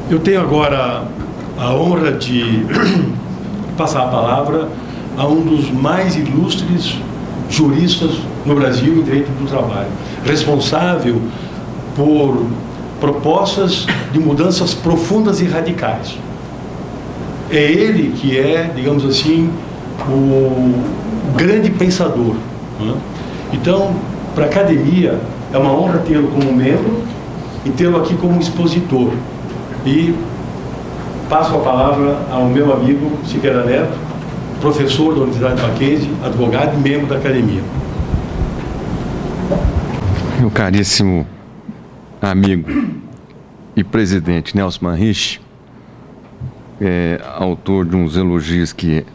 Eu tenho agora a honra de passar a palavra a um dos mais ilustres juristas no Brasil em direito do trabalho, responsável por propostas de mudanças profundas e radicais. É ele que é, digamos assim, o grande pensador, né? Então, para a academia, é uma honra tê-lo como membro e tê-lo aqui como expositor. E passo a palavra ao meu amigo Siqueira Neto, professor da Universidade Mackenzie, advogado e membro da academia. Meu caríssimo amigo e presidente Nelson Manriche, autor de uns elogios que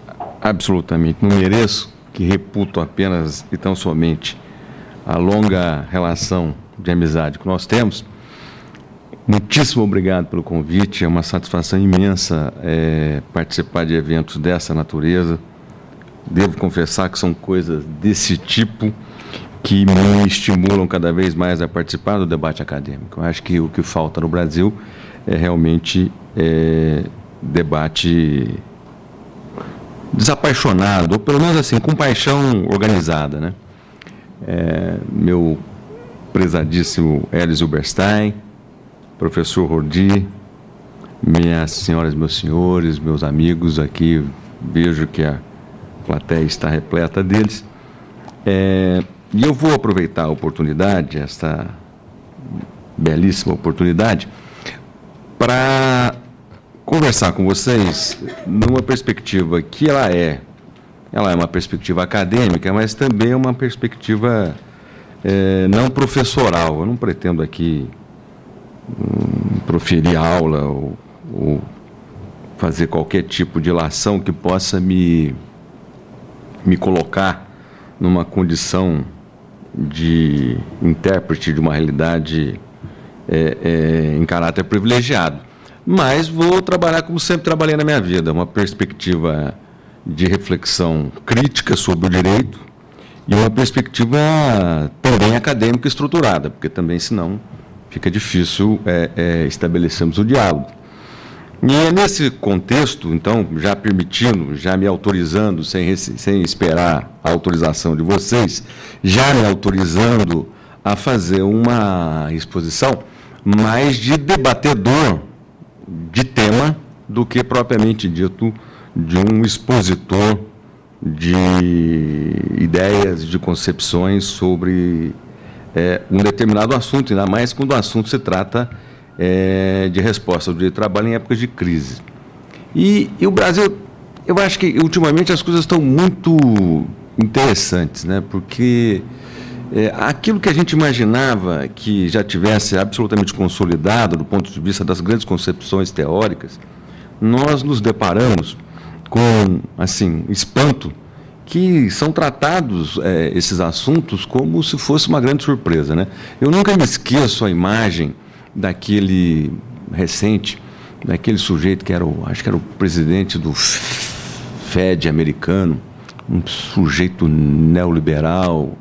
absolutamente não mereço, que reputo apenas e tão somente a longa relação de amizade que nós temos. Muitíssimo obrigado pelo convite, é uma satisfação imensa participar de eventos dessa natureza. Devo confessar que são coisas desse tipo que me estimulam cada vez mais a participar do debate acadêmico. Eu acho que o que falta no Brasil é realmente debate desapaixonado, ou pelo menos assim, com paixão organizada, né? Meu prezadíssimo Hélio Zilberstein, professor Rordi, minhas senhoras e meus senhores, meus amigos aqui, vejo que a plateia está repleta deles. E eu vou aproveitar a oportunidade, esta belíssima oportunidade, para conversar com vocês numa perspectiva que ela é uma perspectiva acadêmica, mas também é uma perspectiva não professoral. Eu não pretendo aqui proferir aula ou fazer qualquer tipo de ilação que possa me colocar numa condição de intérprete de uma realidade em caráter privilegiado. Mas vou trabalhar como sempre trabalhei na minha vida, uma perspectiva de reflexão crítica sobre o direito e uma perspectiva também acadêmica estruturada, porque também, senão, fica difícil estabelecermos o diálogo. E é nesse contexto, então, já permitindo, já me autorizando, sem esperar a autorização de vocês, já me autorizando a fazer uma exposição mais de debatedor de tema do que propriamente dito de um expositor de ideias, de concepções sobre um determinado assunto, ainda mais quando o assunto se trata de resposta ao direito do trabalho em épocas de crise. E o Brasil, eu acho que ultimamente as coisas estão muito interessantes, né? Porque aquilo que a gente imaginava que já tivesse absolutamente consolidado do ponto de vista das grandes concepções teóricas, nós nos deparamos com, assim, espanto, que são tratados esses assuntos como se fosse uma grande surpresa, né? Eu nunca me esqueço a imagem daquele recente, daquele sujeito que acho que era o presidente do Fed americano, um sujeito neoliberal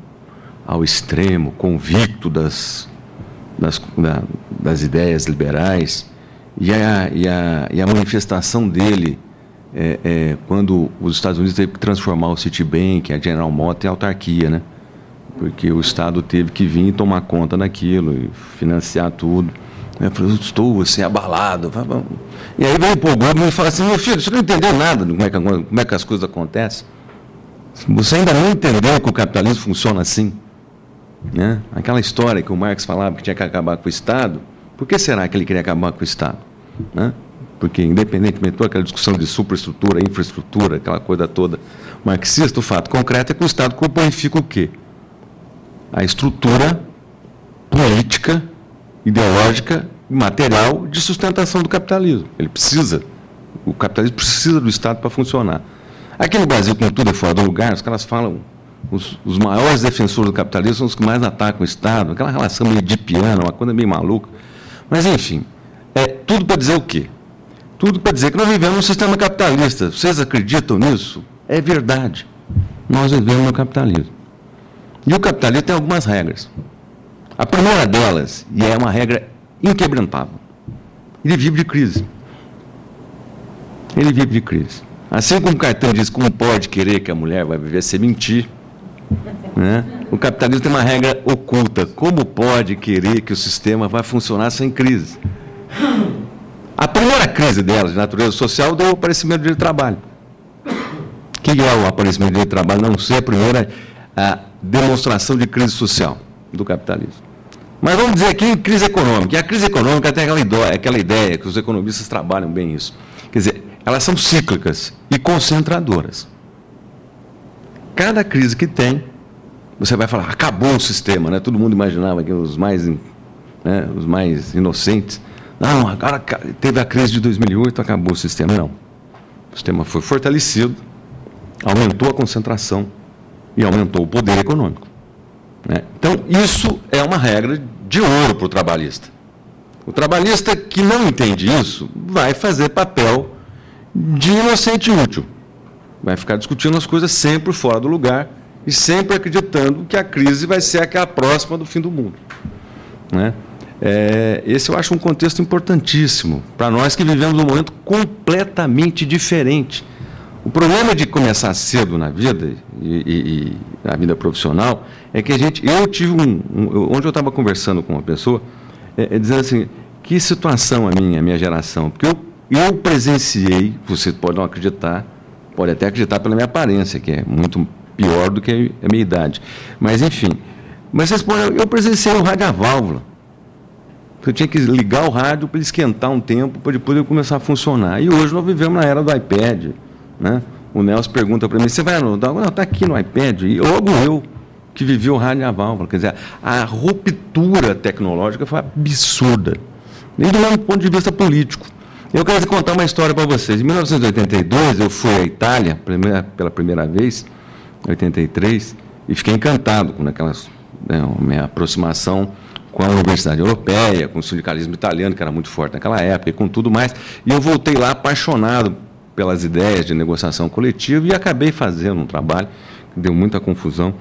ao extremo, convicto das ideias liberais, e a manifestação dele quando os Estados Unidos teve que transformar o Citibank, a General Motors, em autarquia, né? Porque o Estado teve que vir e tomar conta daquilo e financiar tudo. Eu falei, estou assim, abalado. E aí vem o Gomes e fala assim, meu filho, você não entendeu nada de como é que as coisas acontecem. Você ainda não entendeu que o capitalismo funciona assim, né? Aquela história que o Marx falava que tinha que acabar com o Estado, por que será que ele queria acabar com o Estado, né? Porque, independentemente de toda aquela discussão de superestrutura, infraestrutura, aquela coisa toda marxista, o fato concreto é que o Estado corporifica o quê? A estrutura política, ideológica e material de sustentação do capitalismo. O capitalismo precisa do Estado para funcionar. Aqui no Brasil, como tudo é fora do lugar, os caras falam, os maiores defensores do capitalismo são os que mais atacam o Estado, aquela relação meio edipiana, uma coisa meio maluca. Mas, enfim, tudo para dizer o quê? Tudo para dizer que nós vivemos num sistema capitalista. Vocês acreditam nisso? É verdade. Nós vivemos no capitalismo. E o capitalismo tem algumas regras. A primeira delas, e é uma regra inquebrantável, ele vive de crise. Ele vive de crise. Assim como o Caetano diz, como pode querer que a mulher vai viver sem mentir, né? O capitalismo tem uma regra oculta. Como pode querer que o sistema vai funcionar sem crise? A primeira crise dela, de natureza social, deu o aparecimento do direito de trabalho. O que é o aparecimento do direito de trabalho? Não sei, a primeira a demonstração de crise social do capitalismo. Mas vamos dizer aqui crise econômica. E a crise econômica tem aquela ideia que os economistas trabalham bem isso. Quer dizer, elas são cíclicas e concentradoras. Cada crise que tem, você vai falar, acabou o sistema, né? Todo mundo imaginava que os mais inocentes, não, agora teve a crise de 2008, acabou o sistema. Não. O sistema foi fortalecido, aumentou a concentração e aumentou o poder econômico, né? Então, isso é uma regra de ouro para o trabalhista. O trabalhista que não entende isso vai fazer papel de inocente útil. Vai ficar discutindo as coisas sempre fora do lugar e sempre acreditando que a crise vai ser aquela próxima do fim do mundo, né? Esse eu acho um contexto importantíssimo para nós que vivemos um momento completamente diferente. O problema de começar cedo na vida e na vida profissional é que eu tive onde eu estava conversando com uma pessoa, dizendo assim, que situação a minha geração, porque eu presenciei, você pode não acreditar, pode até acreditar pela minha aparência, que é muito pior do que a minha idade, mas enfim, eu presenciei o rádio a válvula. Eu tinha que ligar o rádio para ele esquentar um tempo, para depois ele começar a funcionar. E hoje nós vivemos na era do iPad, né? O Nelson pergunta para mim, você vai anotar? Não, está aqui no iPad. E logo eu, que vivi o rádio a válvula. Quer dizer, a ruptura tecnológica foi absurda. Nem do mesmo ponto de vista político. Eu quero contar uma história para vocês. Em 1982, eu fui à Itália, pela primeira vez, em 83, e fiquei encantado com minha aproximação com a Universidade Europeia, com o sindicalismo italiano, que era muito forte naquela época, e com tudo mais. E eu voltei lá apaixonado pelas ideias de negociação coletiva e acabei fazendo um trabalho que deu muita confusão,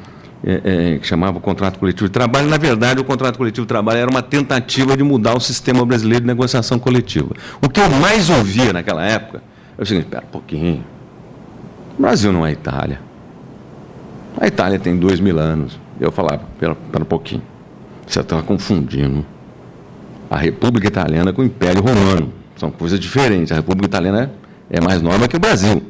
que chamava o contrato coletivo de trabalho. Na verdade, o contrato coletivo de trabalho era uma tentativa de mudar o sistema brasileiro de negociação coletiva. O que eu mais ouvia naquela época é o seguinte, espera um pouquinho, o Brasil não é Itália. A Itália tem 2000 anos. Eu falava, espera um pouquinho. Você está confundindo a República Italiana com o Império Romano. São coisas diferentes. A República Italiana é mais nova que o Brasil.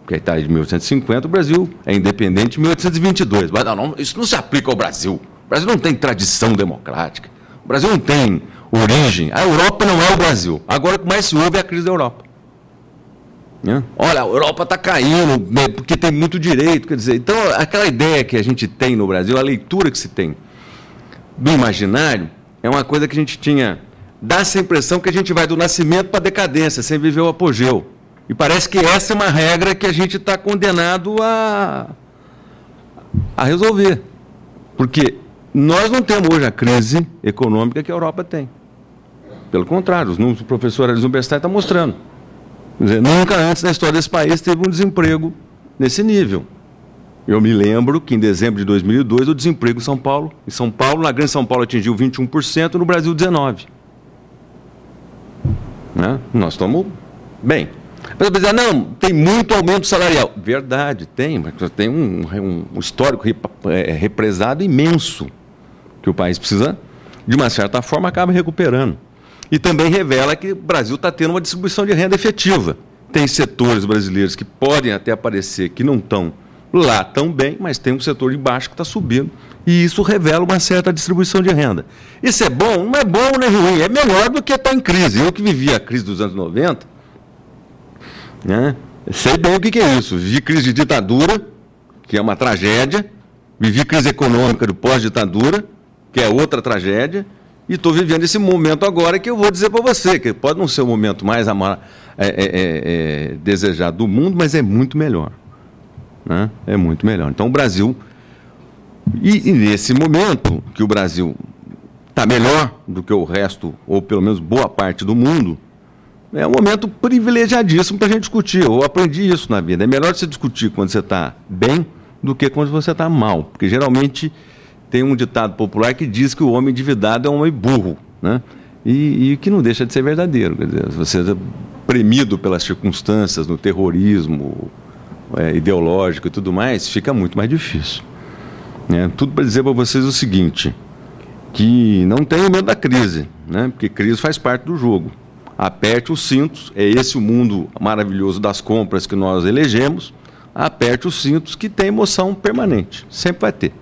Porque a Itália é de 1850, o Brasil é independente de 1822. Mas não, isso não se aplica ao Brasil. O Brasil não tem tradição democrática. O Brasil não tem origem. A Europa não é o Brasil. Agora o que mais se ouve é a crise da Europa. Olha, a Europa está caindo, porque tem muito direito. Quer dizer, então, aquela ideia que a gente tem no Brasil, a leitura que se tem do imaginário, é uma coisa que a gente tinha, dá essa impressão que a gente vai do nascimento para a decadência, sem viver o apogeu. E parece que essa é uma regra que a gente está condenado a resolver. Porque nós não temos hoje a crise econômica que a Europa tem. Pelo contrário, os números que o professor Alisson Berstein está mostrando. Quer dizer, nunca antes na história desse país teve um desemprego nesse nível. Eu me lembro que em dezembro de 2002 o desemprego em São Paulo, na Grande São Paulo atingiu 21%, no Brasil 19%. Né? Nós estamos bem. Mas eu dizer, não, tem muito aumento salarial. Verdade, tem, mas tem um histórico represado imenso, que o país precisa, de uma certa forma, acaba recuperando. E também revela que o Brasil está tendo uma distribuição de renda efetiva. Tem setores brasileiros que podem até aparecer que não estão lá tão bem, mas tem um setor de baixo que está subindo, e isso revela uma certa distribuição de renda. Isso é bom? Não é bom nem ruim, é melhor do que estar em crise. Eu que vivi a crise dos anos 90, né, sei bem o que é isso. Vivi crise de ditadura, que é uma tragédia, vivi crise econômica do pós-ditadura, que é outra tragédia, e estou vivendo esse momento agora que eu vou dizer para você, que pode não ser o momento mais desejado do mundo, mas é muito melhor. Né? É muito melhor. Então o Brasil, e nesse momento que o Brasil está melhor do que o resto, ou pelo menos boa parte do mundo, é um momento privilegiadíssimo para a gente discutir. Eu aprendi isso na vida. É melhor você discutir quando você está bem do que quando você está mal. Porque geralmente tem um ditado popular que diz que o homem endividado é um homem burro. Né? E que não deixa de ser verdadeiro. Quer dizer, você é premido pelas circunstâncias, no terrorismo ideológico e tudo mais, fica muito mais difícil. Tudo para dizer para vocês o seguinte, que não tenham medo da crise, né? Porque crise faz parte do jogo. Aperte os cintos, é esse o mundo maravilhoso das compras que nós elegemos, aperte os cintos que tem emoção permanente, sempre vai ter.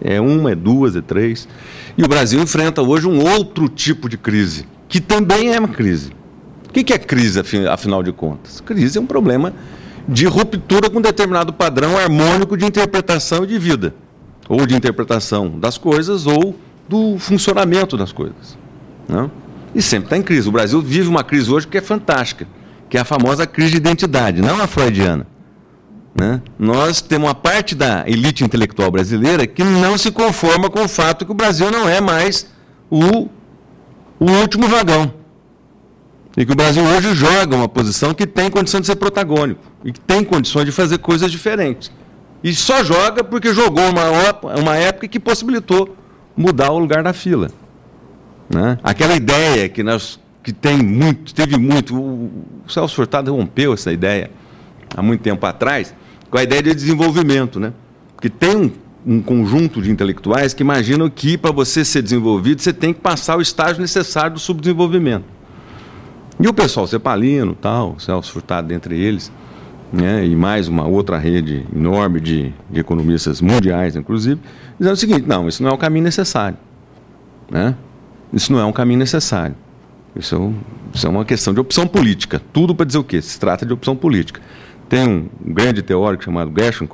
É uma, é duas, é três. E o Brasil enfrenta hoje um outro tipo de crise, que também é uma crise. O que é crise, afinal de contas? Crise é um problema de ruptura com determinado padrão harmônico de interpretação e de vida, ou de interpretação das coisas, ou do funcionamento das coisas, né? E sempre está em crise. O Brasil vive uma crise hoje que é fantástica, que é a famosa crise de identidade, não a freudiana, né? Nós temos uma parte da elite intelectual brasileira que não se conforma com o fato que o Brasil não é mais o último vagão. E que o Brasil hoje joga uma posição que tem condição de ser protagônico e que tem condições de fazer coisas diferentes. E só joga porque jogou uma época que possibilitou mudar o lugar da fila, né? Aquela ideia que teve muito, o Celso Furtado rompeu essa ideia há muito tempo atrás, com a ideia de desenvolvimento, né? Porque tem um conjunto de intelectuais que imaginam que para você ser desenvolvido você tem que passar o estágio necessário do subdesenvolvimento. E o pessoal Cepalino, tal, Celso Furtado dentre eles, né, e mais uma outra rede enorme de economistas mundiais, inclusive, dizendo o seguinte: não, isso não é o caminho necessário, né? Isso não é um caminho necessário. Isso é uma questão de opção política. Tudo para dizer o quê? Se trata de opção política. Tem um grande teórico chamado Gershon,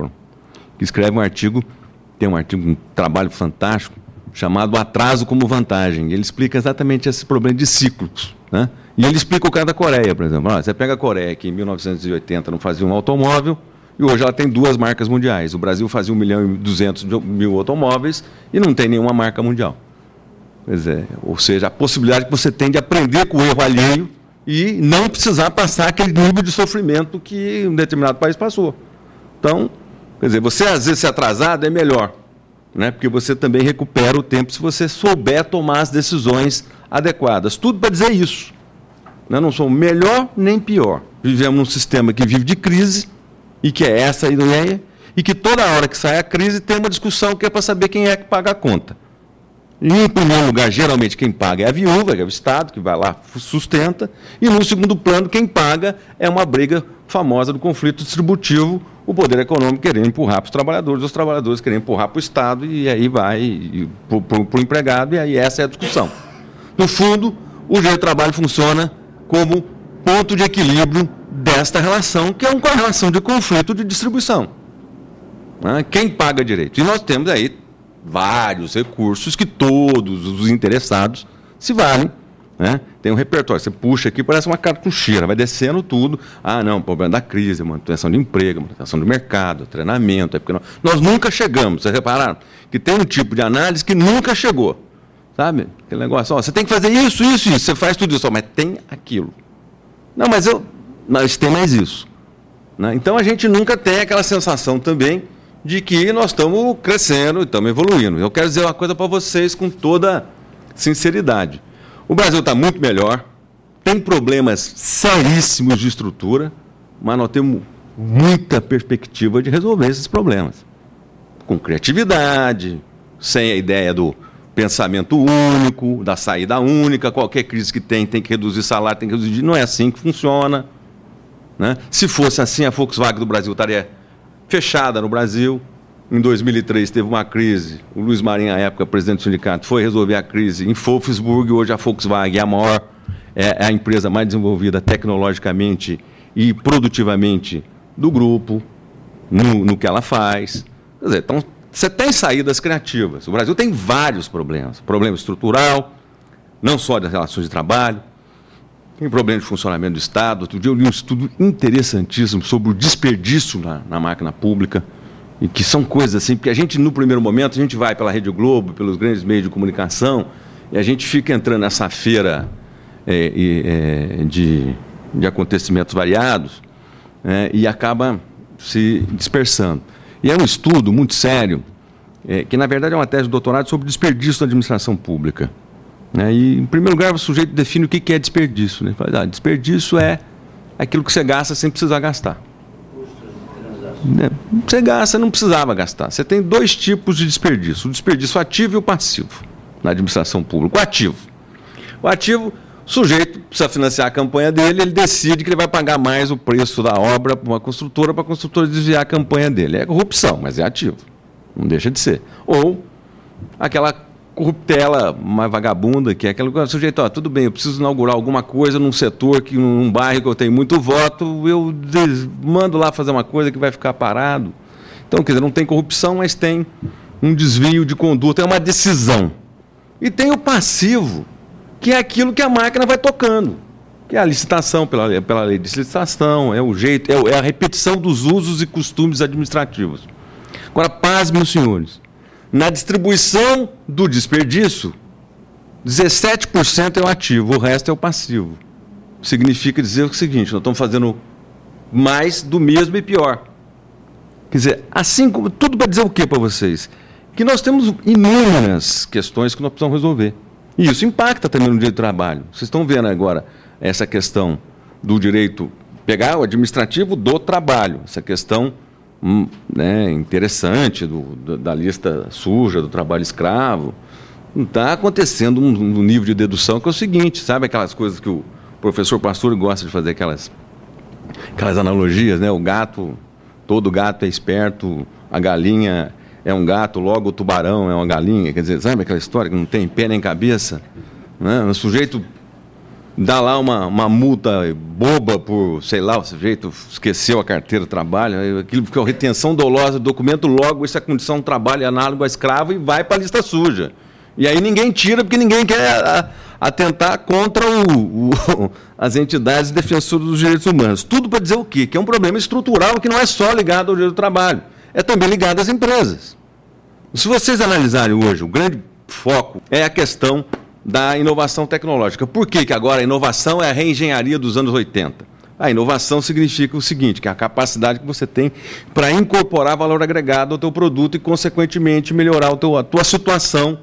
que escreve um trabalho fantástico, chamado Atraso como Vantagem. Ele explica exatamente esse problema de ciclos, né? E ele explica o caso da Coreia, por exemplo. Você pega a Coreia, que em 1980 não fazia um automóvel, e hoje ela tem 2 marcas mundiais. O Brasil fazia 1.200.000 automóveis e não tem nenhuma marca mundial. Ou seja, a possibilidade que você tem de aprender com o erro alheio e não precisar passar aquele nível de sofrimento que um determinado país passou. Então, você às vezes ser atrasado é melhor, né? Porque você também recupera o tempo se você souber tomar as decisões adequadas. Tudo para dizer isso. Nós não somos melhor nem pior. Vivemos num sistema que vive de crise, e que é essa a ideia, e que toda hora que sai a crise tem uma discussão que é para saber quem é que paga a conta. E, em primeiro lugar, geralmente quem paga é a viúva, que é o Estado, que vai lá, sustenta, e no segundo plano, quem paga é uma briga famosa do conflito distributivo, o poder econômico querendo empurrar para os trabalhadores querendo empurrar para o Estado, e aí vai para o empregado, e aí essa é a discussão. No fundo, o direito do trabalho funciona como ponto de equilíbrio desta relação, que é uma relação de conflito de distribuição, né? Quem paga direito? E nós temos aí vários recursos que todos os interessados se valem, né? Tem um repertório, você puxa aqui, parece uma cartucheira, vai descendo tudo. Ah, não, problema da crise, manutenção de emprego, manutenção do mercado, treinamento. É porque nós nunca chegamos, vocês repararam? Que tem um tipo de análise que nunca chegou. Sabe? Aquele negócio, você tem que fazer isso, você faz tudo isso, mas tem aquilo. Não, mas tem mais isso, né? Então a gente nunca tem aquela sensação também de que nós estamos crescendo e estamos evoluindo. Eu quero dizer uma coisa para vocês com toda sinceridade. O Brasil está muito melhor, tem problemas seríssimos de estrutura, mas nós temos muita perspectiva de resolver esses problemas. Com criatividade, sem a ideia do pensamento único, da saída única, qualquer crise que tem que reduzir salário, tem que reduzir. Não é assim que funciona, né? Se fosse assim, a Volkswagen do Brasil estaria fechada no Brasil. Em 2003 teve uma crise, o Luiz Marinho, à época, presidente do sindicato, foi resolver a crise em Wolfsburg. Hoje a Volkswagen é a maior, é a empresa mais desenvolvida tecnologicamente e produtivamente do grupo, no que ela faz. Quer dizer, então, você tem saídas criativas. O Brasil tem vários problemas. Problema estrutural, não só das relações de trabalho, tem problema de funcionamento do Estado. Outro dia eu li um estudo interessantíssimo sobre o desperdício na máquina pública, e que são coisas assim, porque a gente, no primeiro momento, a gente vai pela Rede Globo, pelos grandes meios de comunicação, e a gente fica entrando nessa feira de acontecimentos variados, e acaba se dispersando. E é um estudo muito sério, que na verdade é uma tese de doutorado sobre desperdício na administração pública. Né? E, em primeiro lugar, o sujeito define o que é desperdício. Né? Ele fala, desperdício é aquilo que você gasta sem precisar gastar. Você gasta, não precisava gastar. Você tem dois tipos de desperdício: o desperdício ativo e o passivo na administração pública. O ativo, o sujeito precisa financiar a campanha dele, ele decide que ele vai pagar mais o preço da obra para uma construtora, para a construtora desviar a campanha dele. É corrupção, mas é ativo, não deixa de ser. Ou aquela corruptela mais vagabunda, que é aquele sujeito, tudo bem, eu preciso inaugurar alguma coisa num setor, num bairro que eu tenho muito voto, eu mando lá fazer uma coisa que vai ficar parado. Então, quer dizer, não tem corrupção, mas tem um desvio de conduta, é uma decisão. E tem o passivo, que é aquilo que a máquina vai tocando, que é a licitação, pela lei de licitação, é o jeito, é a repetição dos usos e costumes administrativos. Agora, pasmem os senhores, na distribuição do desperdício, 17% é o ativo, o resto é o passivo. Significa dizer o seguinte, nós estamos fazendo mais do mesmo e pior. Quer dizer, assim como, tudo para dizer o que para vocês? Que nós temos inúmeras questões que nós precisamos resolver. E isso impacta também no direito do trabalho. Vocês estão vendo agora essa questão do direito, pegar o administrativo do trabalho, essa questão interessante da lista suja, do trabalho escravo. Está acontecendo um nível de dedução que é o seguinte, sabe aquelas coisas que o professor Pastor gosta de fazer, aquelas analogias, né? O gato, todo gato é esperto, a galinha é um gato, logo o tubarão é uma galinha, quer dizer, sabe aquela história que não tem pé nem cabeça? Né? O sujeito dá lá uma multa boba por, sei lá, o sujeito esqueceu a carteira de trabalho, aquilo que é a retenção dolosa do documento, logo essa condição de trabalho é análogo a escravo e vai para a lista suja. E aí ninguém tira porque ninguém quer atentar contra as entidades defensoras dos direitos humanos. Tudo para dizer o quê? Que é um problema estrutural que não é só ligado ao direito do trabalho, é também ligado às empresas. Se vocês analisarem hoje, o grande foco é a questão da inovação tecnológica. Por que agora a inovação é a reengenharia dos anos 80? A inovação significa o seguinte, que é a capacidade que você tem para incorporar valor agregado ao teu produto e, consequentemente, melhorar a tua situação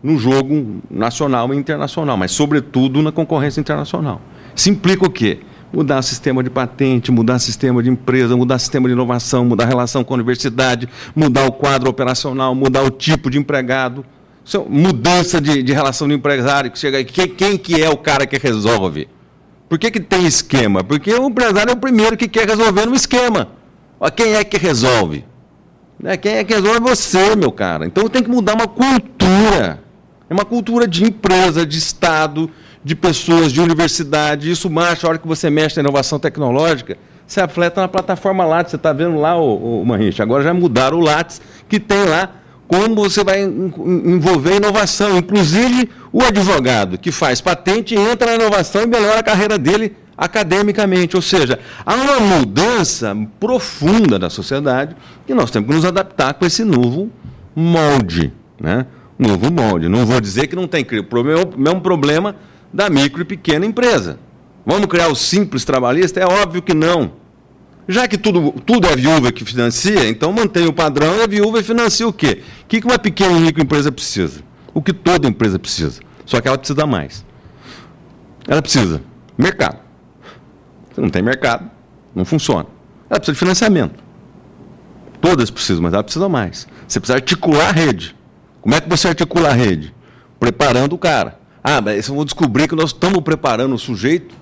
no jogo nacional e internacional, mas, sobretudo, na concorrência internacional. Isso implica o quê? Mudar o sistema de patente, mudar o sistema de empresa, mudar o sistema de inovação, mudar a relação com a universidade, mudar o quadro operacional, mudar o tipo de empregado, mudança de relação de empresário, que chega aí, quem que é o cara que resolve? Por que tem esquema? Porque o empresário é o primeiro que quer resolver no esquema. Quem é que resolve? Quem é que resolve é você, meu cara. Então tem que mudar uma cultura. É uma cultura de empresa, de Estado, de pessoas, de universidade. Isso marcha, a hora que você mexe na inovação tecnológica, você afleta na plataforma Lattes. Você está vendo lá, o Manriche, agora já mudaram o Lattes, que tem lá como você vai envolver inovação. Inclusive, o advogado que faz patente entra na inovação e melhora a carreira dele academicamente. Ou seja, há uma mudança profunda da sociedade que nós temos que nos adaptar com esse novo molde, né? Novo molde. Não vou dizer que não tem o mesmo problema da micro e pequena empresa. Vamos criar o simples trabalhista? É óbvio que não. Já que tudo é a viúva que financia, então mantém o padrão e a viúva financia o quê? O que uma pequena e microempresa precisa? O que toda empresa precisa. Só que ela precisa mais. Ela precisa mercado. Se não tem mercado, não funciona. Ela precisa de financiamento. Todas precisam, mas ela precisa mais. Você precisa articular a rede. Como é que você articula a rede? Preparando o cara. Mas eu vou descobrir que nós estamos preparando o sujeito.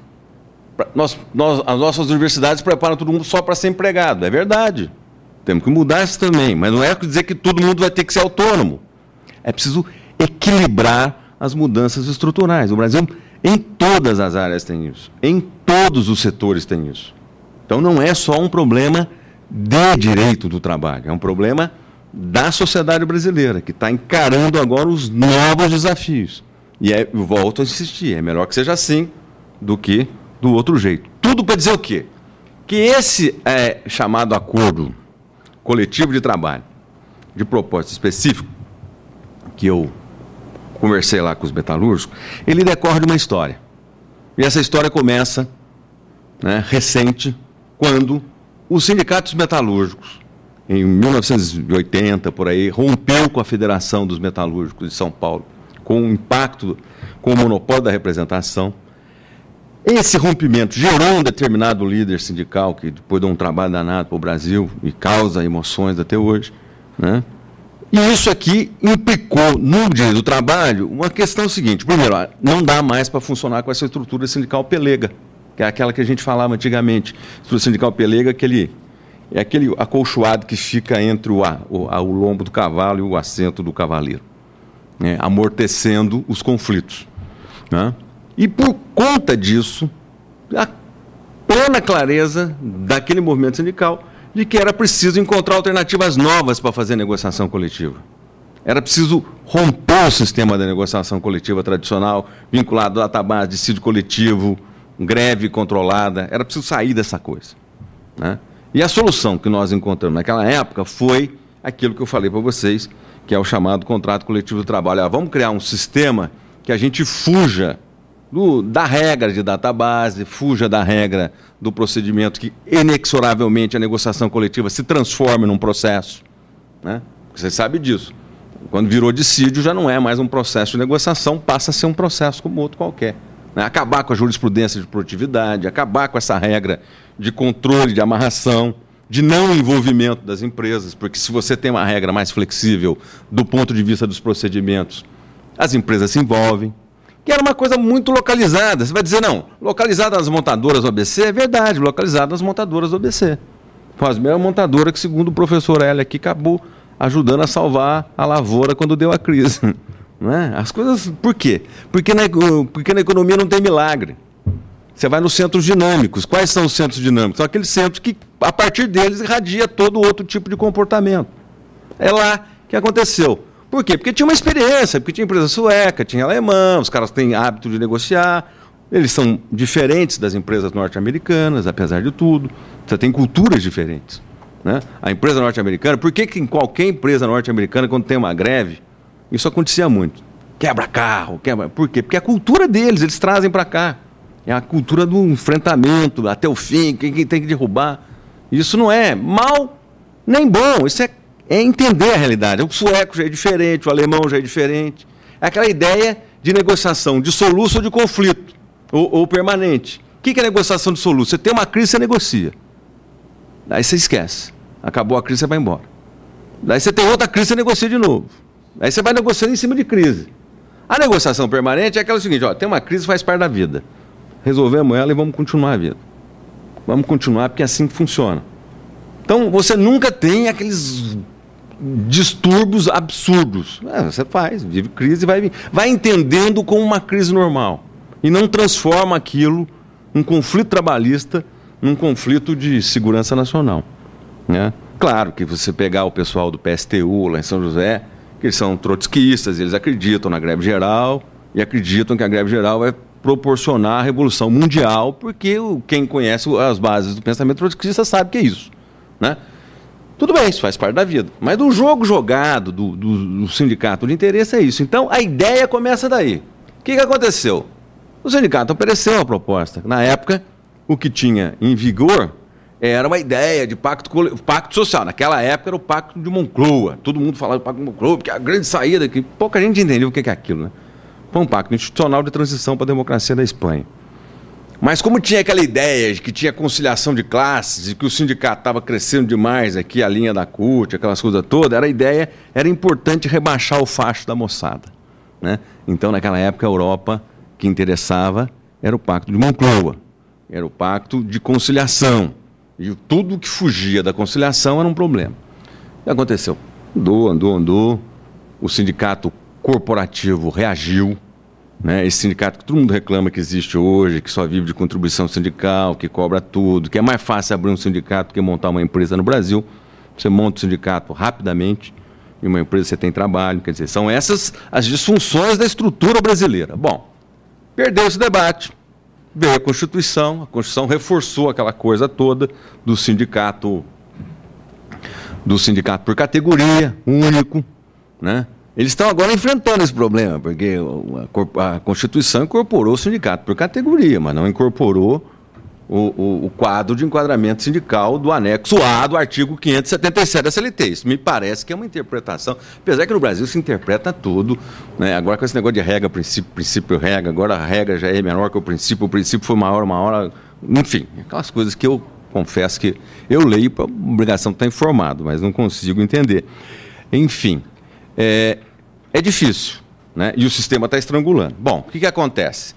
As nossas universidades preparam todo mundo só para ser empregado. É verdade. Temos que mudar isso também. Mas não é dizer que todo mundo vai ter que ser autônomo. É preciso equilibrar as mudanças estruturais. O Brasil, em todas as áreas, tem isso. Em todos os setores tem isso. Então, não é só um problema de direito do trabalho. É um problema da sociedade brasileira, que está encarando agora os novos desafios. E eu volto a insistir, é melhor que seja assim do que do outro jeito. Tudo para dizer o quê? Que esse chamado acordo coletivo de trabalho, de propósito específico, que eu conversei lá com os metalúrgicos, ele decorre de uma história. E essa história começa, recente, quando os sindicatos metalúrgicos, em 1980, por aí, rompeu com a Federação dos Metalúrgicos de São Paulo, com o impacto, com o monopólio da representação. Esse rompimento gerou um determinado líder sindical que depois deu um trabalho danado para o Brasil e causa emoções até hoje, né? E isso aqui implicou no direito do trabalho uma questão seguinte: primeiro, não dá mais para funcionar com essa estrutura sindical pelega, que é aquela que a gente falava antigamente. A estrutura sindical pelega é aquele acolchoado que fica entre o lombo do cavalo e o assento do cavaleiro, né, amortecendo os conflitos, né? E por conta disso, a plena clareza daquele movimento sindical de que era preciso encontrar alternativas novas para fazer negociação coletiva. Era preciso romper o sistema da negociação coletiva tradicional, vinculado à database, dissídio coletivo, greve controlada. Era preciso sair dessa coisa, né? E a solução que nós encontramos naquela época foi aquilo que eu falei para vocês, que é o chamado contrato coletivo do trabalho. Vamos criar um sistema que a gente fuja da regra de database, fuja da regra do procedimento que, inexoravelmente, a negociação coletiva se transforma num processo, né? Você sabe disso. Quando virou dissídio, já não é mais um processo de negociação, passa a ser um processo como outro qualquer, né? Acabar com a jurisprudência de produtividade, acabar com essa regra de controle, de amarração, de não envolvimento das empresas, porque se você tem uma regra mais flexível do ponto de vista dos procedimentos, as empresas se envolvem, que era uma coisa muito localizada. Você vai dizer, não, localizada nas montadoras do ABC, é verdade, localizada nas montadoras do ABC. Foi a mesma montadora que, segundo o professor Hélio aqui, acabou ajudando a salvar a lavoura quando deu a crise. Não é? As coisas, por quê? Porque na economia não tem milagre. Você vai nos centros dinâmicos. Quais são os centros dinâmicos? São aqueles centros que, a partir deles, irradia todo outro tipo de comportamento. É lá que aconteceu. Por quê? Porque tinha uma experiência, porque tinha empresa sueca, tinha alemã, os caras têm hábito de negociar, eles são diferentes das empresas norte-americanas, apesar de tudo. Você tem culturas diferentes, né? A empresa norte-americana, por que em qualquer empresa norte-americana, quando tem uma greve, isso acontecia muito? Quebra carro, quebra... Por quê? Porque é a cultura deles, eles trazem para cá. É a cultura do enfrentamento até o fim, quem tem que derrubar. Isso não é mal nem bom, isso é entender a realidade. O sueco já é diferente, o alemão já é diferente. É aquela ideia de negociação de soluço ou de conflito, ou permanente. O que é negociação de soluço? Você tem uma crise, você negocia. Daí você esquece. Acabou a crise, você vai embora. Daí você tem outra crise, você negocia de novo. Daí você vai negociando em cima de crise. A negociação permanente é aquela seguinte, ó, tem uma crise, faz parte da vida. Resolvemos ela e vamos continuar a vida. Vamos continuar porque é assim que funciona. Então, você nunca tem aqueles distúrbios absurdos. Você faz, vive crise e vai entendendo como uma crise normal. E não transforma aquilo, um conflito trabalhista, num conflito de segurança nacional, né? Claro que você pegar o pessoal do PSTU lá em São José, que eles são trotskistas, eles acreditam na greve geral e acreditam que a greve geral vai proporcionar a revolução mundial, porque quem conhece as bases do pensamento trotskista sabe que é isso, né? Tudo bem, isso faz parte da vida. Mas do jogo jogado do sindicato de interesse é isso. Então, a ideia começa daí. O que aconteceu? O sindicato ofereceu uma proposta. Na época, o que tinha em vigor era uma ideia de pacto social. Naquela época era o Pacto de Moncloa. Todo mundo falava do Pacto de Moncloa, porque a grande saída, que pouca gente entendeu o que é aquilo, né? Foi um pacto institucional de transição para a democracia da Espanha. Mas como tinha aquela ideia de que tinha conciliação de classes e que o sindicato estava crescendo demais aqui, a linha da CUT, aquelas coisas todas, era importante rebaixar o facho da moçada, né? Então, naquela época, a Europa, que interessava, era o Pacto de Moncloa, era o pacto de conciliação. E tudo que fugia da conciliação era um problema. O que aconteceu? Andou, o sindicato corporativo reagiu, né? Esse sindicato que todo mundo reclama que existe hoje, que só vive de contribuição sindical, que cobra tudo, que é mais fácil abrir um sindicato que montar uma empresa no Brasil. Você monta o sindicato rapidamente, e uma empresa você tem trabalho, quer dizer, são essas as disfunções da estrutura brasileira. Bom, perdeu esse debate, veio a Constituição reforçou aquela coisa toda do sindicato por categoria, único, né? Eles estão agora enfrentando esse problema, porque a Constituição incorporou o sindicato por categoria, mas não incorporou o quadro de enquadramento sindical do anexo A do artigo 577 da CLT. Isso me parece que é uma interpretação, apesar que no Brasil se interpreta tudo, né? Agora com esse negócio de regra, princípio, regra, agora a regra já é menor que o princípio foi maior, uma hora, enfim, aquelas coisas que eu confesso que eu leio para obrigação de estar informado, mas não consigo entender. Enfim, é difícil, né? E o sistema está estrangulando. Bom, o que acontece?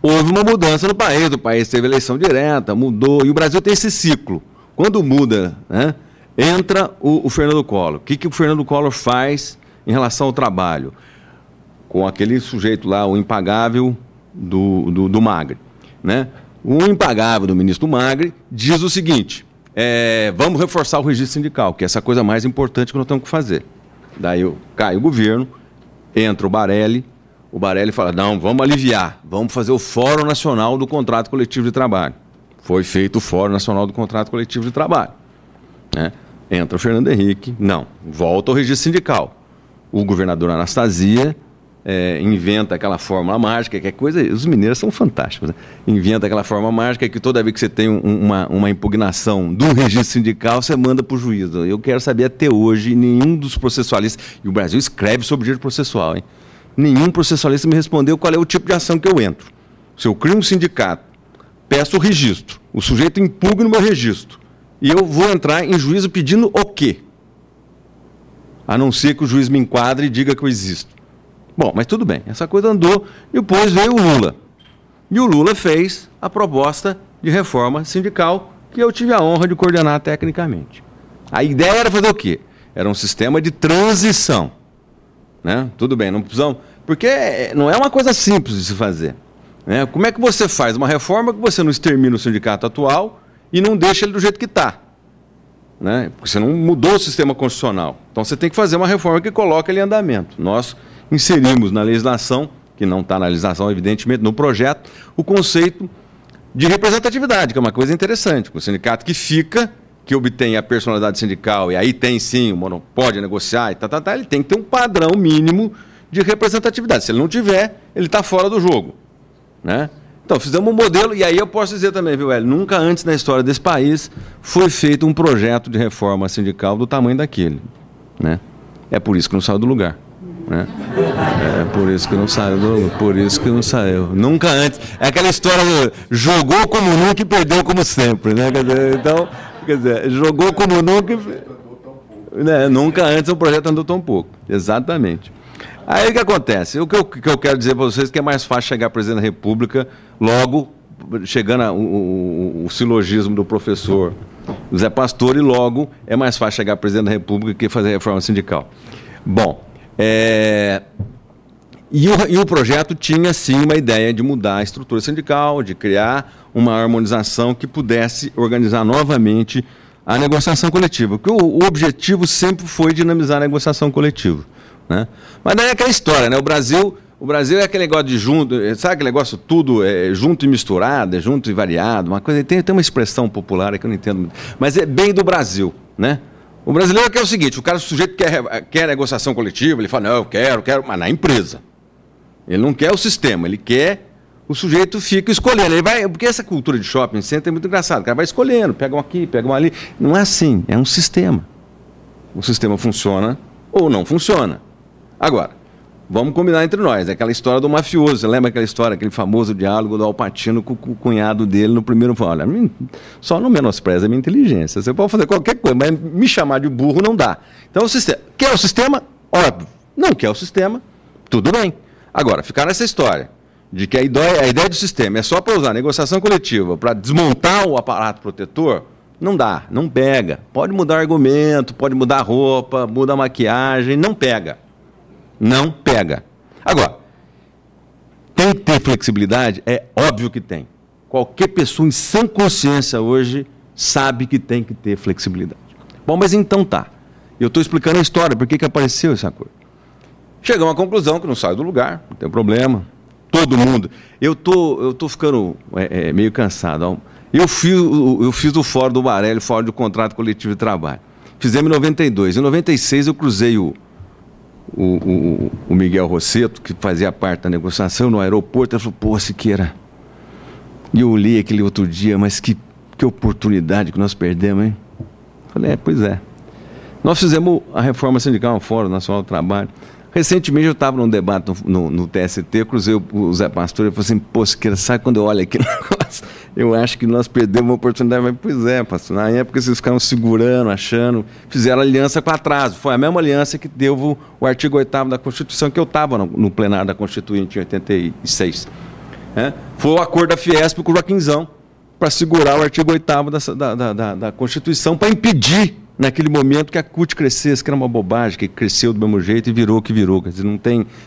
Houve uma mudança no país, o país teve eleição direta, mudou, e o Brasil tem esse ciclo. Quando muda, né, entra o Fernando Collor. O que o Fernando Collor faz em relação ao trabalho? Com aquele sujeito lá, o impagável do Magre, né? O impagável do ministro Magre diz o seguinte, vamos reforçar o registro sindical, que é essa coisa mais importante que nós temos que fazer. Daí cai o governo, entra o Barelli fala, não, vamos aliviar, vamos fazer o Fórum Nacional do Contrato Coletivo de Trabalho. Foi feito o Fórum Nacional do Contrato Coletivo de Trabalho, né? Entra o Fernando Henrique, não, volta ao registro sindical. O governador Anastasia inventa aquela fórmula mágica, que é coisa, os mineiros são fantásticos, né? Inventa aquela fórmula mágica que toda vez que você tem uma impugnação do registro sindical, você manda para o juízo. Eu quero saber até hoje, nenhum dos processualistas, e o Brasil escreve sobre direito processual, hein? Nenhum processualista me respondeu qual é o tipo de ação que eu entro. Se eu crio um sindicato, peço o registro, o sujeito impugna o meu registro, e eu vou entrar em juízo pedindo o quê? A não ser que o juiz me enquadre e diga que eu existo. Bom, mas tudo bem, essa coisa andou, e depois veio o Lula. E o Lula fez a proposta de reforma sindical, que eu tive a honra de coordenar tecnicamente. A ideia era fazer o quê? Era um sistema de transição, né? Tudo bem, não precisamos... Porque não é uma coisa simples de se fazer, né? Como é que você faz uma reforma que você não extermina o sindicato atual e não deixa ele do jeito que está, né? Porque você não mudou o sistema constitucional. Então você tem que fazer uma reforma que coloque ele em andamento. Nós inserimos na legislação, que não está na legislação, evidentemente, no projeto, o conceito de representatividade, que é uma coisa interessante. O sindicato que fica, que obtém a personalidade sindical, e aí tem sim o monopólio de negociar, e ele tem que ter um padrão mínimo de representatividade. Se ele não tiver, ele está fora do jogo, né? Então, fizemos um modelo, e aí eu posso dizer também, viu, Hélio, nunca antes na história desse país foi feito um projeto de reforma sindical do tamanho daquele, né? É por isso que não saiu do lugar, né? É por isso que não saiu por isso que não saiu. Nunca antes. É aquela história do jogou como nunca e perdeu como sempre, né? Então, quer dizer, jogou como nunca, né? Nunca antes o projeto andou tão pouco. Exatamente. Aí o que acontece? O que eu quero dizer para vocês é que é mais fácil chegar à presidente da República logo, chegando o silogismo do professor Zé Pastor, e logo é mais fácil chegar à presidente da República que fazer a reforma sindical. Bom, e o projeto tinha sim uma ideia de mudar a estrutura sindical, de criar uma harmonização que pudesse organizar novamente a negociação coletiva, porque o objetivo sempre foi dinamizar a negociação coletiva, né? Mas daí é aquela história, né? O Brasil é aquele negócio de junto, sabe aquele negócio tudo junto e misturado, junto e variado, uma coisa, tem uma expressão popular que eu não entendo muito, mas é bem do Brasil, né? O brasileiro quer o seguinte, o sujeito quer negociação coletiva, ele fala, não, eu quero, mas na empresa. Ele não quer o sistema, ele quer, o sujeito fica escolhendo. Ele vai, porque essa cultura de shopping center é muito engraçada, o cara vai escolhendo, pega um aqui, pega um ali. Não é assim, é um sistema. O sistema funciona ou não funciona. Agora, vamos combinar entre nós, é aquela história do mafioso. Você lembra aquela história, aquele famoso diálogo do Al Pacino com o cunhado dele no primeiro... Olha, só não menospreza a minha inteligência. Você pode fazer qualquer coisa, mas me chamar de burro não dá. Então, o sistema... Quer o sistema? Óbvio. Não quer o sistema? Tudo bem. Agora, ficar nessa história de que a ideia do sistema é só para usar a negociação coletiva para desmontar o aparato protetor, não dá, não pega. Pode mudar argumento, pode mudar roupa, muda a maquiagem, não pega. Não pega. Agora, tem que ter flexibilidade? É óbvio que tem. Qualquer pessoa em sã consciência hoje sabe que tem que ter flexibilidade. Bom, mas então tá. Eu estou explicando a história, por que apareceu essa coisa. Chegamos à conclusão que não sai do lugar, não tem problema. Todo mundo. Eu tô ficando meio cansado. Eu fiz o Fórum do Barelli, o Fórum do Contrato Coletivo de Trabalho. Fizemos em 92. Em 96 eu cruzei o Miguel Rosseto, que fazia parte da negociação, no aeroporto. Ele falou, pô, Siqueira, E eu li aquele outro dia, mas que oportunidade que nós perdemos, hein? Falei, pois é. Nós fizemos a reforma sindical no Fórum Nacional do Trabalho. Recentemente eu estava num debate no TST, cruzei o Zé Pastor e falei assim, pô, Siqueira, sabe quando eu olho aquele negócio? Eu acho que nós perdemos uma oportunidade. Mas, pois é, pastor, na época vocês ficaram segurando, achando, fizeram aliança com atraso. Foi a mesma aliança que deu o artigo 8º da Constituição, que eu estava no plenário da Constituinte em 86. Foi o acordo da Fiesp com o Joaquinzão, para segurar o artigo 8º da Constituição, para impedir, naquele momento, que a CUT crescesse, que era uma bobagem, que cresceu do mesmo jeito e virou o que virou. Quer dizer,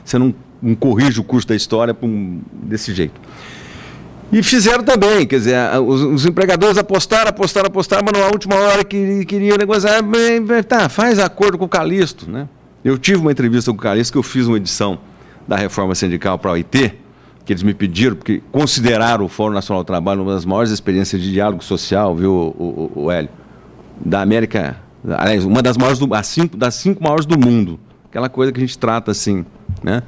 você não corrige o curso da história desse jeito. E fizeram também, quer dizer, os empregadores apostaram, mas na última hora queriam negociar, tá, faz acordo com o Calixto, né? Eu tive uma entrevista com o Calixto, que eu fiz uma edição da reforma sindical para a OIT, que eles me pediram, porque consideraram o Fórum Nacional do Trabalho uma das maiores experiências de diálogo social, viu, o Hélio? Da América, aliás, uma das maiores, das 5 maiores do mundo. Aquela coisa que a gente trata assim, né?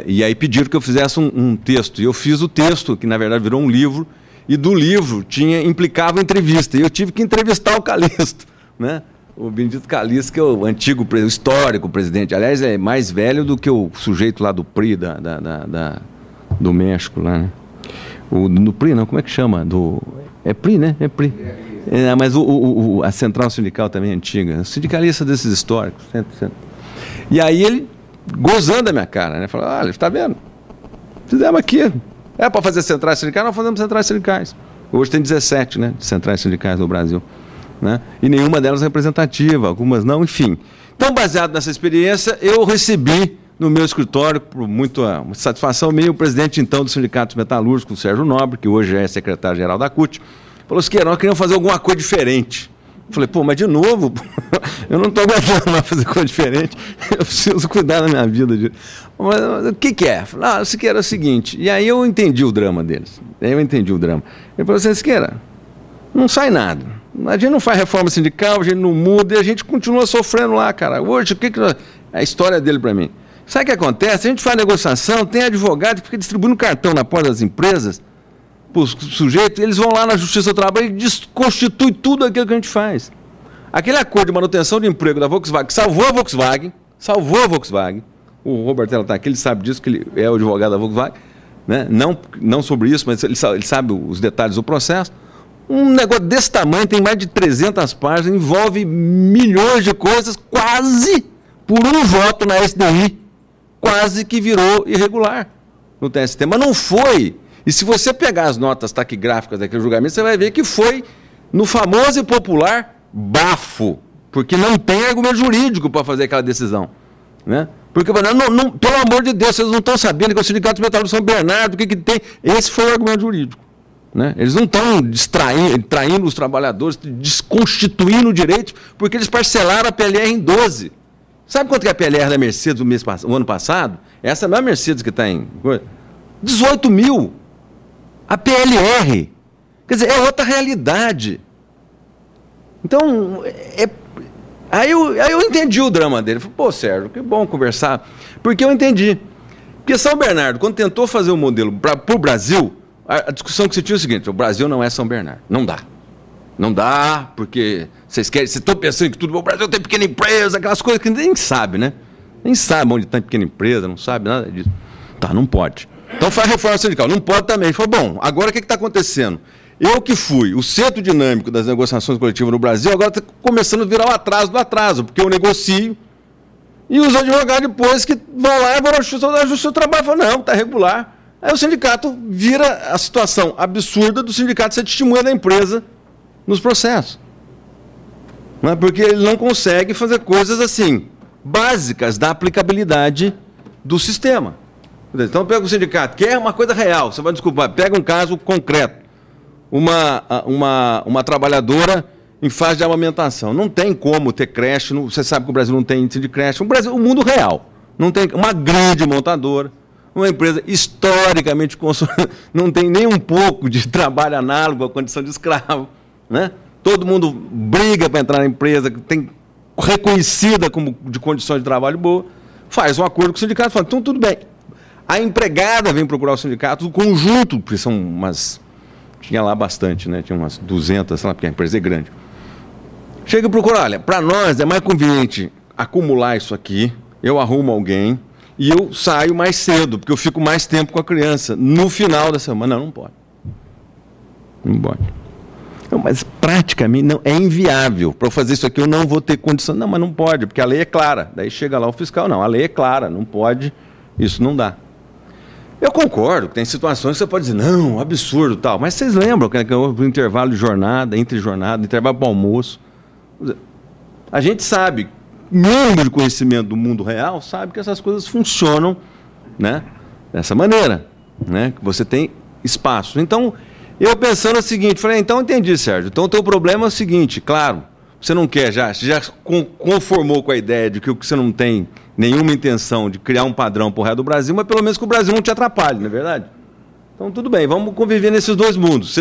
E aí pediram que eu fizesse um texto. E eu fiz o texto, que na verdade virou um livro, e do livro implicava entrevista. E eu tive que entrevistar o Calixto, né? O Benedito Calixto, que é o antigo, o histórico presidente. Aliás, é mais velho do que o sujeito lá do PRI, do México, lá, né? Do PRI, não, como é que chama? É PRI, né? É PRI. Mas a central sindical também é antiga. Sindicalista desses históricos. E aí ele, gozando da minha cara, né? Falou, olha, está vendo? Fizemos aqui. É para fazer centrais sindicais? Nós fazemos centrais sindicais. Hoje tem 17, né? Centrais sindicais no Brasil. Né? E nenhuma delas representativa, algumas não, enfim. Então, baseado nessa experiência, eu recebi no meu escritório, por muita satisfação minha, o presidente então do Sindicato Metalúrgico, o Sérgio Nobre, que hoje é secretário-geral da CUT, falou assim, nós queríamos fazer alguma coisa diferente. Eu falei, pô, mas de novo, eu não estou aguentando mais fazer coisa diferente, eu preciso cuidar da minha vida. Mas o que é? Falei, Siqueira, é o seguinte, e aí eu entendi o drama deles. Ele falou assim, Siqueira, não sai nada. A gente não faz reforma sindical, a gente não muda e a gente continua sofrendo lá, cara. Hoje, a história dele para mim. Sabe o que acontece? A gente faz negociação, tem advogado que fica distribuindo cartão na porta das empresas, para os sujeitos, eles vão lá na Justiça do Trabalho e desconstituem tudo aquilo que a gente faz. Aquele acordo de manutenção de emprego da Volkswagen, que salvou a Volkswagen, o Roberto está aqui, ele sabe disso, que ele é o advogado da Volkswagen, né? Não sobre isso, mas ele sabe os detalhes do processo. Um negócio desse tamanho, tem mais de 300 páginas, envolve milhões de coisas, quase por um voto na SDI, quase que virou irregular no TST. Mas não foi. E se você pegar as notas taquigráficas daquele julgamento, você vai ver que foi no famoso e popular bafo, porque não tem argumento jurídico para fazer aquela decisão, né? Porque, não, pelo amor de Deus, vocês não estão sabendo que o Sindicato Metalúrgico São Bernardo, o que tem? Esse foi o argumento jurídico. Né? Eles não estão traindo os trabalhadores, desconstituindo o direito, porque eles parcelaram a PLR em 12. Sabe quanto que é a PLR da Mercedes o ano passado? Essa não é a Mercedes que está em 18 mil. A PLR. Quer dizer, é outra realidade. Então, aí eu entendi o drama dele. Falei, pô, Sérgio, que bom conversar. Porque eu entendi. Porque São Bernardo, quando tentou fazer um modelo para o Brasil, a discussão que se tinha é o seguinte, o Brasil não é São Bernardo. Não dá. Não dá, porque vocês estão pensando que tudo o Brasil tem pequena empresa, aquelas coisas que nem sabe, né? Nem sabe onde tem pequena empresa, não sabe nada disso. Tá, não pode. Então faz reforma sindical. Não pode também. Ele falou, bom, agora o que está acontecendo? Eu que fui o centro dinâmico das negociações coletivas no Brasil, agora está começando a virar o atraso do atraso, porque eu negocio e os advogados depois que vão lá e vão na Justiça do Trabalho e falam, não, está regular. Aí o sindicato vira a situação absurda do sindicato ser testemunha da empresa nos processos. Não é? Porque ele não consegue fazer coisas assim, básicas da aplicabilidade do sistema. Então pega o sindicato, quer uma coisa real, você vai desculpar, pega um caso concreto. Uma trabalhadora em fase de amamentação. Não tem como ter creche, você sabe que o Brasil não tem índice de creche. O mundo real. Não tem uma grande montadora, uma empresa historicamente não tem nem um pouco de trabalho análogo à condição de escravo, né? Todo mundo briga para entrar na empresa, tem reconhecida como de condições de trabalho boa, faz um acordo com o sindicato, fala, então tudo bem. A empregada vem procurar o sindicato, o conjunto, porque são umas... Tinha lá bastante, né? Tinha umas 200, sei lá, porque a empresa é grande. Chega e procura, olha, para nós é mais conveniente acumular isso aqui, eu arrumo alguém e eu saio mais cedo, porque eu fico mais tempo com a criança. No final da semana, não pode. Não pode. Não, mas praticamente não, é inviável. Para eu fazer isso aqui eu não vou ter condição. Não, mas não pode, porque a lei é clara. Daí chega lá o fiscal, não, a lei é clara, não pode, isso não dá. Eu concordo, tem situações que você pode dizer, não, absurdo tal, mas vocês lembram que o intervalo de jornada, entre jornada, intervalo para almoço. A gente sabe, mínimo de conhecimento do mundo real, sabe que essas coisas funcionam, né, dessa maneira, né, que você tem espaço. Então, eu pensando o seguinte, falei, então entendi, Sérgio, então o teu problema é o seguinte, claro, você não quer você já conformou com a ideia de que você não tem nenhuma intenção de criar um padrão para o resto do Brasil, mas pelo menos que o Brasil não te atrapalhe, não é verdade? Então tudo bem, vamos conviver nesses dois mundos.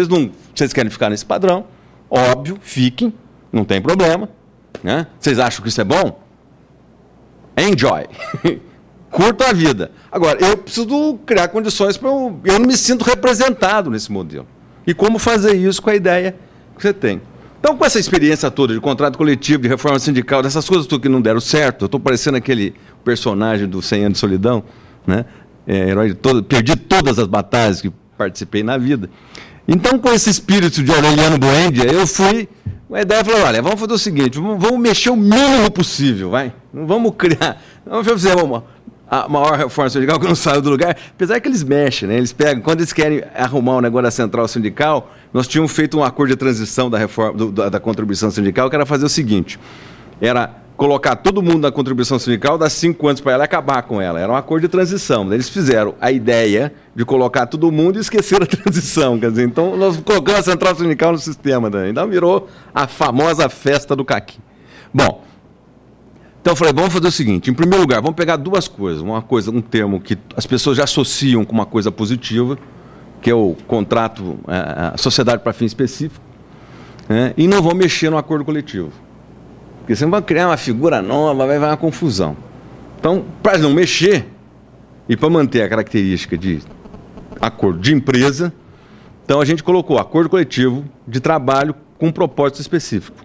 Vocês querem ficar nesse padrão, óbvio, fiquem, não tem problema, né? Vocês acham que isso é bom? Enjoy. Curta a vida. Agora, eu preciso criar condições para eu não me sinto representado nesse modelo. E como fazer isso com a ideia que você tem. Então, com essa experiência toda de contrato coletivo, de reforma sindical, dessas coisas tudo que não deram certo, eu estou parecendo aquele personagem do 100 anos de solidão, né? Herói de perdi todas as batalhas que participei na vida. Então, com esse espírito de Aureliano Buendia, eu fui... A ideia falou, olha, vamos fazer o seguinte, vamos mexer o mínimo possível, vai? Não vamos criar... Vamos fazer a maior reforma sindical que não saiu do lugar, apesar que eles mexem, né? Eles pegam, quando eles querem arrumar um negócio da central sindical, nós tínhamos feito um acordo de transição da reforma da contribuição sindical, que era fazer o seguinte, era colocar todo mundo na contribuição sindical, dar 5 anos para ela e acabar com ela. Era um acordo de transição. Eles fizeram a ideia de colocar todo mundo e esqueceram a transição. Quer dizer, então nós colocamos a central sindical no sistema, né? Então virou a famosa festa do caqui. Bom, então eu falei, vamos fazer o seguinte, em primeiro lugar, vamos pegar duas coisas. Um termo que as pessoas já associam com uma coisa positiva, que é o contrato, a sociedade para fim específico, né? E não vamos mexer no acordo coletivo. Porque você vai criar uma figura nova, vai uma confusão. Então, para não mexer e para manter a característica de acordo de empresa, então a gente colocou acordo coletivo de trabalho com um propósito específico.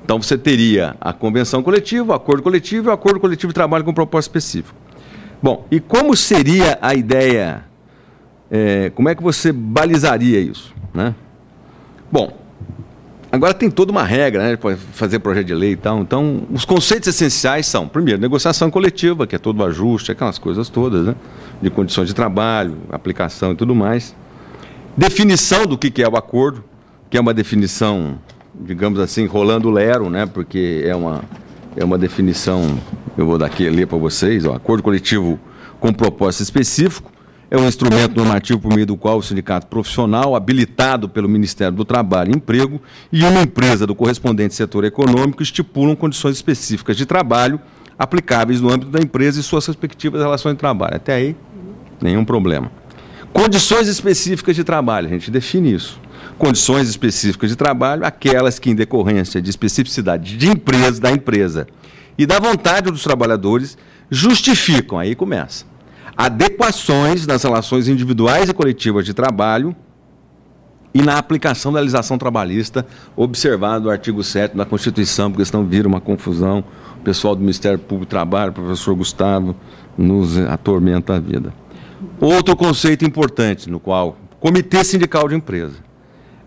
Então você teria a convenção coletiva, o acordo coletivo e o acordo coletivo de trabalho com um propósito específico. Bom, e como seria a ideia, como é que você balizaria isso, né? Bom, agora tem toda uma regra, né, para fazer projeto de lei e tal. Então, os conceitos essenciais são, primeiro, negociação coletiva, que é todo o ajuste, aquelas coisas todas, né, de condições de trabalho, aplicação e tudo mais. Definição do que é o acordo, que é uma definição, digamos assim, rolando lero, né, porque é uma definição, eu vou daqui ler para vocês, acordo coletivo com propósito específico. É um instrumento normativo por meio do qual o sindicato profissional, habilitado pelo Ministério do Trabalho e Emprego, e uma empresa do correspondente setor econômico estipulam condições específicas de trabalho aplicáveis no âmbito da empresa e suas respectivas relações de trabalho. Até aí, nenhum problema. Condições específicas de trabalho, a gente define isso. Condições específicas de trabalho, aquelas que, em decorrência de especificidade da empresa e da vontade dos trabalhadores, justificam, aí começa, adequações nas relações individuais e coletivas de trabalho e na aplicação da legislação trabalhista, observado o artigo 7º da Constituição, porque senão vira uma confusão. O pessoal do Ministério Público do Trabalho, o professor Gustavo, nos atormenta a vida. Outro conceito importante, no qual Comitê Sindical de Empresa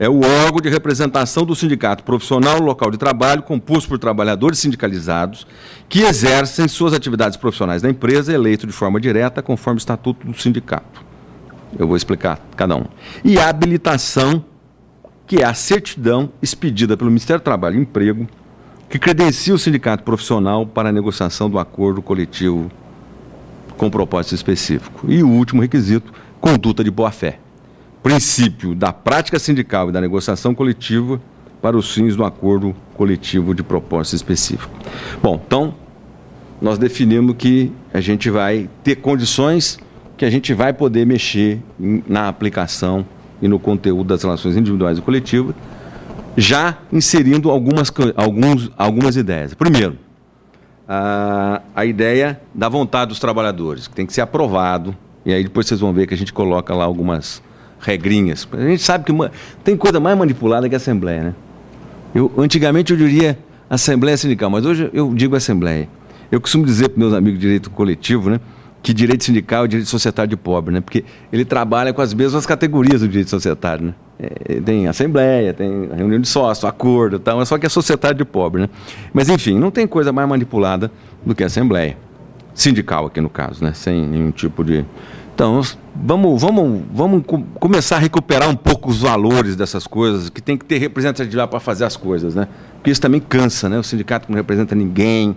é o órgão de representação do sindicato profissional no local de trabalho, composto por trabalhadores sindicalizados que exercem suas atividades profissionais na empresa, eleito de forma direta, conforme o estatuto do sindicato. Eu vou explicar cada um. E a habilitação, que é a certidão expedida pelo Ministério do Trabalho e Emprego, que credencia o sindicato profissional para a negociação do acordo coletivo com propósito específico. E o último requisito, conduta de boa-fé. Princípio da prática sindical e da negociação coletiva para os fins do acordo coletivo de propósito específico. Bom, então, nós definimos que a gente vai ter condições que a gente vai poder mexer na aplicação e no conteúdo das relações individuais e coletivas, já inserindo algumas ideias. Primeiro, a ideia da vontade dos trabalhadores, que tem que ser aprovado, e aí depois vocês vão ver que a gente coloca lá algumas regrinhas. A gente sabe que tem coisa mais manipulada que a Assembleia, né? Antigamente eu diria Assembleia Sindical, mas hoje eu digo Assembleia. Eu costumo dizer para meus amigos de direito coletivo, né, que direito sindical é direito societário de pobre, né, porque ele trabalha com as mesmas categorias do direito societário, né. Tem assembleia, tem reunião de sócio, acordo e tal, só que é societário de pobre, né. Mas enfim, não tem coisa mais manipulada do que a assembleia sindical aqui no caso, né, sem nenhum tipo de... Então, vamos começar a recuperar um pouco os valores dessas coisas, que tem que ter representatividade para fazer as coisas, né, porque isso também cansa, né, o sindicato não representa ninguém,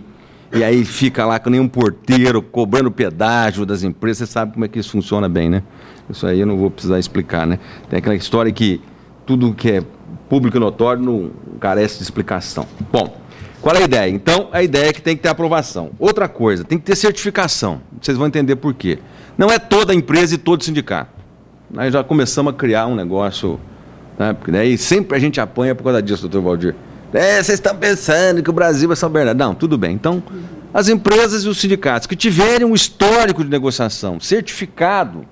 e aí fica lá com nenhum porteiro, cobrando pedágio das empresas. Você sabe como é que isso funciona bem, né? Isso aí eu não vou precisar explicar, né? Tem aquela história que tudo que é público e notório não carece de explicação. Bom, qual é a ideia? Então, a ideia é que tem que ter aprovação. Outra coisa, tem que ter certificação. Vocês vão entender por quê. Não é toda empresa e todo sindicato. Nós já começamos a criar um negócio, né? Porque daí sempre a gente apanha por causa disso, doutor Valdir. Vocês estão pensando que o Brasil é São Bernardo. Não, tudo bem. Então, as empresas e os sindicatos que tiverem um histórico de negociação certificado,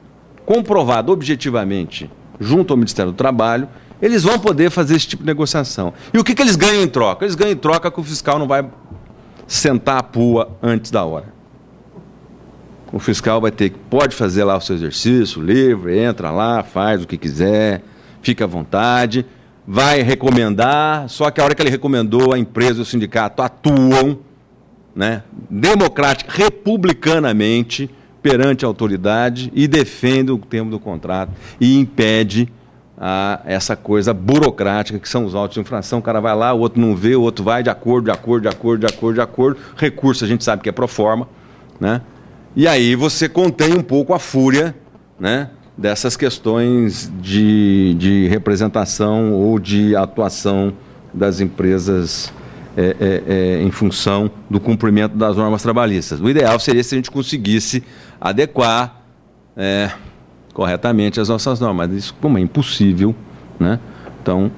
comprovado objetivamente, junto ao Ministério do Trabalho, eles vão poder fazer esse tipo de negociação. E o que eles ganham em troca? Eles ganham em troca que o fiscal não vai sentar a pua antes da hora. O fiscal pode fazer lá o seu exercício livre, entra lá, faz o que quiser, fica à vontade... vai recomendar, só que a hora que ele recomendou, a empresa e o sindicato atuam, né, democrática, republicanamente, perante a autoridade e defendem o termo do contrato e impede essa coisa burocrática que são os autos de infração. O cara vai lá, o outro não vê, o outro vai de acordo, recurso a gente sabe que é pro forma, né, e aí você contém um pouco a fúria, né, dessas questões de representação ou de atuação das empresas em função do cumprimento das normas trabalhistas. O ideal seria se a gente conseguisse adequar corretamente as nossas normas, mas isso como é impossível, né? Então,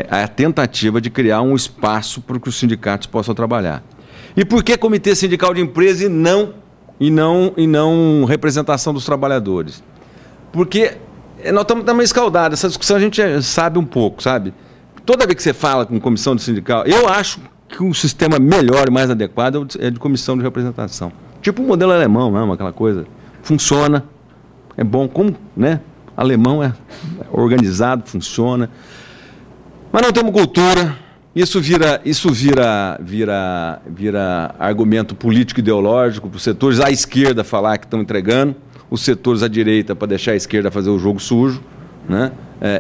a tentativa de criar um espaço para que os sindicatos possam trabalhar. E por que comitê sindical de empresa e não representação dos trabalhadores? Porque nós estamos escaldados, essa discussão a gente sabe um pouco, sabe? Toda vez que você fala com comissão de sindical, eu acho que um sistema melhor e mais adequado é de comissão de representação. Tipo o modelo alemão mesmo, aquela coisa. Funciona, é bom, como, né? Alemão é organizado, funciona. Mas não temos cultura, isso vira argumento político ideológico para os setores à esquerda falar que estão entregando, os setores à direita para deixar a esquerda fazer o jogo sujo, né?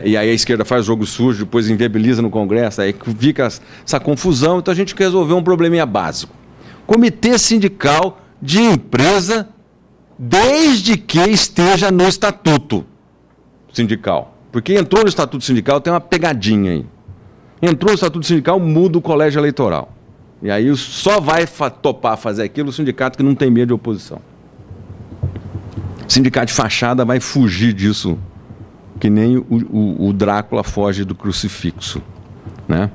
E aí a esquerda faz o jogo sujo, depois inviabiliza no Congresso, aí fica essa confusão. Então a gente resolveu um probleminha básico. Comitê sindical de empresa, desde que esteja no estatuto sindical. Porque entrou no estatuto sindical, tem uma pegadinha aí. Entrou no estatuto sindical, muda o colégio eleitoral. E aí só vai topar fazer aquilo o sindicato que não tem medo de oposição. Sindicato de fachada vai fugir disso, que nem o Drácula foge do crucifixo, né?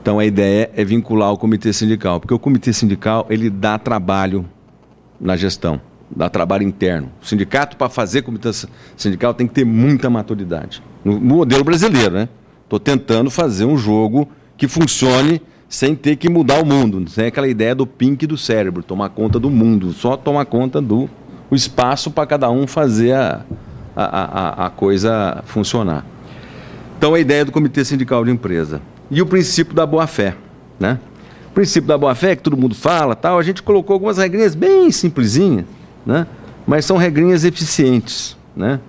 Então a ideia é vincular o comitê sindical, porque o comitê sindical ele dá trabalho na gestão, dá trabalho interno. O sindicato, para fazer comitê sindical, tem que ter muita maturidade. No modelo brasileiro, né? Estou tentando fazer um jogo que funcione sem ter que mudar o mundo, sem aquela ideia do pink do cérebro, tomar conta do mundo, só tomar conta do espaço para cada um fazer a coisa funcionar. Então, a ideia do Comitê Sindical de Empresa. E o princípio da boa-fé, né? O princípio da boa-fé, que todo mundo fala, tal, a gente colocou algumas regrinhas bem simplesinhas, né? Mas são regrinhas eficientes, né?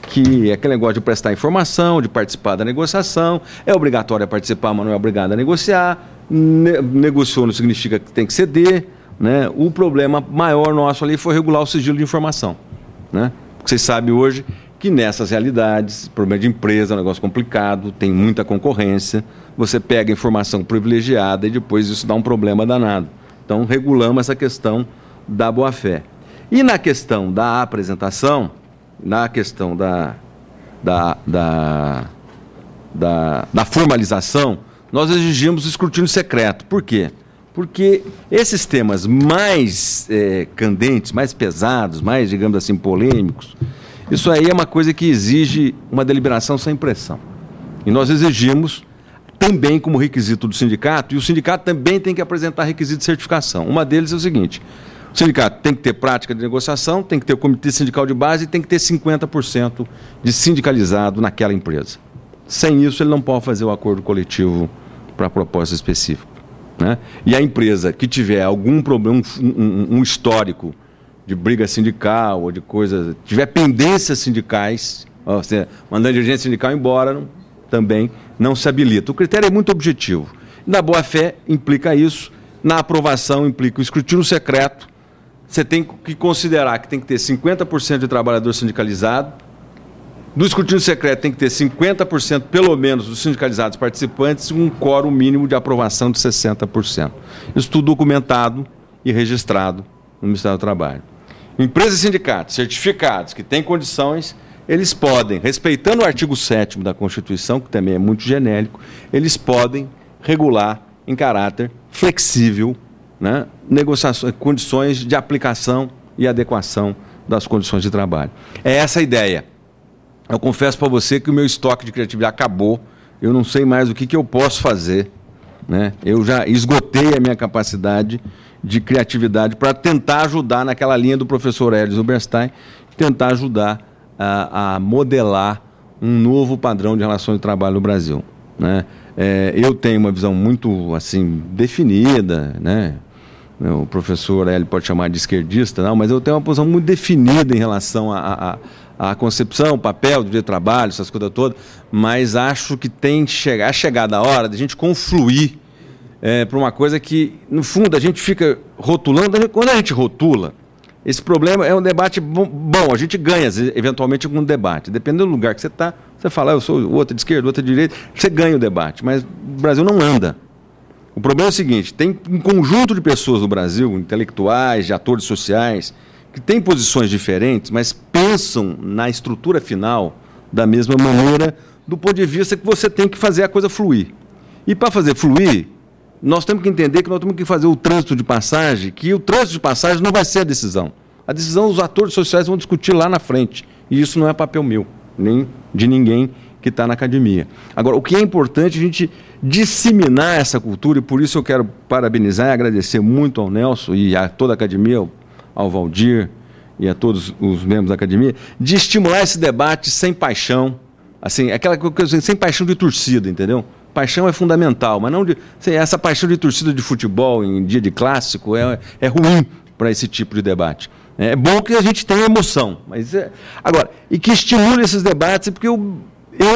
Que é aquele negócio de prestar informação, de participar da negociação, é obrigatório participar, mas não é obrigado a negociar, negociou não significa que tem que ceder, né? O problema maior nosso ali foi regular o sigilo de informação, né? Porque vocês sabem hoje que nessas realidades, problema de empresa é um negócio complicado, tem muita concorrência, você pega informação privilegiada e depois isso dá um problema danado. Então regulamos essa questão da boa-fé. E na questão da apresentação, na questão da formalização, nós exigimos escrutínio secreto. Por quê? Porque esses temas mais candentes, mais pesados, mais, digamos assim, polêmicos, isso aí é uma coisa que exige uma deliberação sem pressão. E nós exigimos também como requisito do sindicato, e o sindicato também tem que apresentar requisito de certificação. Uma deles é o seguinte: o sindicato tem que ter prática de negociação, tem que ter o comitê sindical de base e tem que ter 50% de sindicalizado naquela empresa. Sem isso, ele não pode fazer o acordo coletivo para proposta específica, né? E a empresa que tiver algum problema, um histórico de briga sindical ou de coisa, tiver pendências sindicais, você mandando dirigente sindical embora, também não se habilita. O critério é muito objetivo. Na boa-fé implica isso, na aprovação implica o escrutínio secreto. Você tem que considerar que tem que ter 50% de trabalhador sindicalizado. Do escrutínio secreto tem que ter 50% pelo menos dos sindicalizados participantes e um quórum mínimo de aprovação de 60%. Isso tudo documentado e registrado no Ministério do Trabalho. Empresas e sindicatos certificados que têm condições, eles podem, respeitando o artigo 7º da Constituição, que também é muito genérico, eles podem regular em caráter flexível, né, negociações, condições de aplicação e adequação das condições de trabalho. É essa a ideia. Eu confesso para você que o meu estoque de criatividade acabou, eu não sei mais o que eu posso fazer, né? Eu já esgotei a minha capacidade de criatividade para tentar ajudar naquela linha do professor Hélio Zilberstein, tentar ajudar a modelar um novo padrão de relações de trabalho no Brasil, né? Eu tenho uma visão muito assim definida, né? O professor Hélio pode chamar de esquerdista, não, mas eu tenho uma posição muito definida em relação a concepção, o papel do dia de trabalho, essas coisas todas, mas acho que tem chegada a hora de a gente confluir para uma coisa que, no fundo, a gente fica rotulando. Quando a gente rotula, esse problema é um debate bom, a gente ganha, eventualmente, algum debate. Dependendo do lugar que você está, você fala, eu sou outra de esquerda, outra de direita, você ganha o debate, mas o Brasil não anda. O problema é o seguinte: tem um conjunto de pessoas no Brasil, intelectuais, de atores sociais, que têm posições diferentes, mas pensam na estrutura final da mesma maneira, do ponto de vista que você tem que fazer a coisa fluir. E para fazer fluir, nós temos que entender que nós temos que fazer o trânsito de passagem, que o trânsito de passagem não vai ser a decisão. A decisão os atores sociais vão discutir lá na frente. E isso não é papel meu, nem de ninguém que está na academia. Agora, o que é importante é a gente disseminar essa cultura, e por isso eu quero parabenizar e agradecer muito ao Nelson e a toda a academia, ao Valdir e a todos os membros da academia, de estimular esse debate sem paixão, assim, aquela coisa sem paixão de torcida, entendeu? Paixão é fundamental, mas não de, assim, essa paixão de torcida de futebol em dia de clássico é ruim para esse tipo de debate. É bom que a gente tenha emoção, mas agora, e que estimule esses debates, porque eu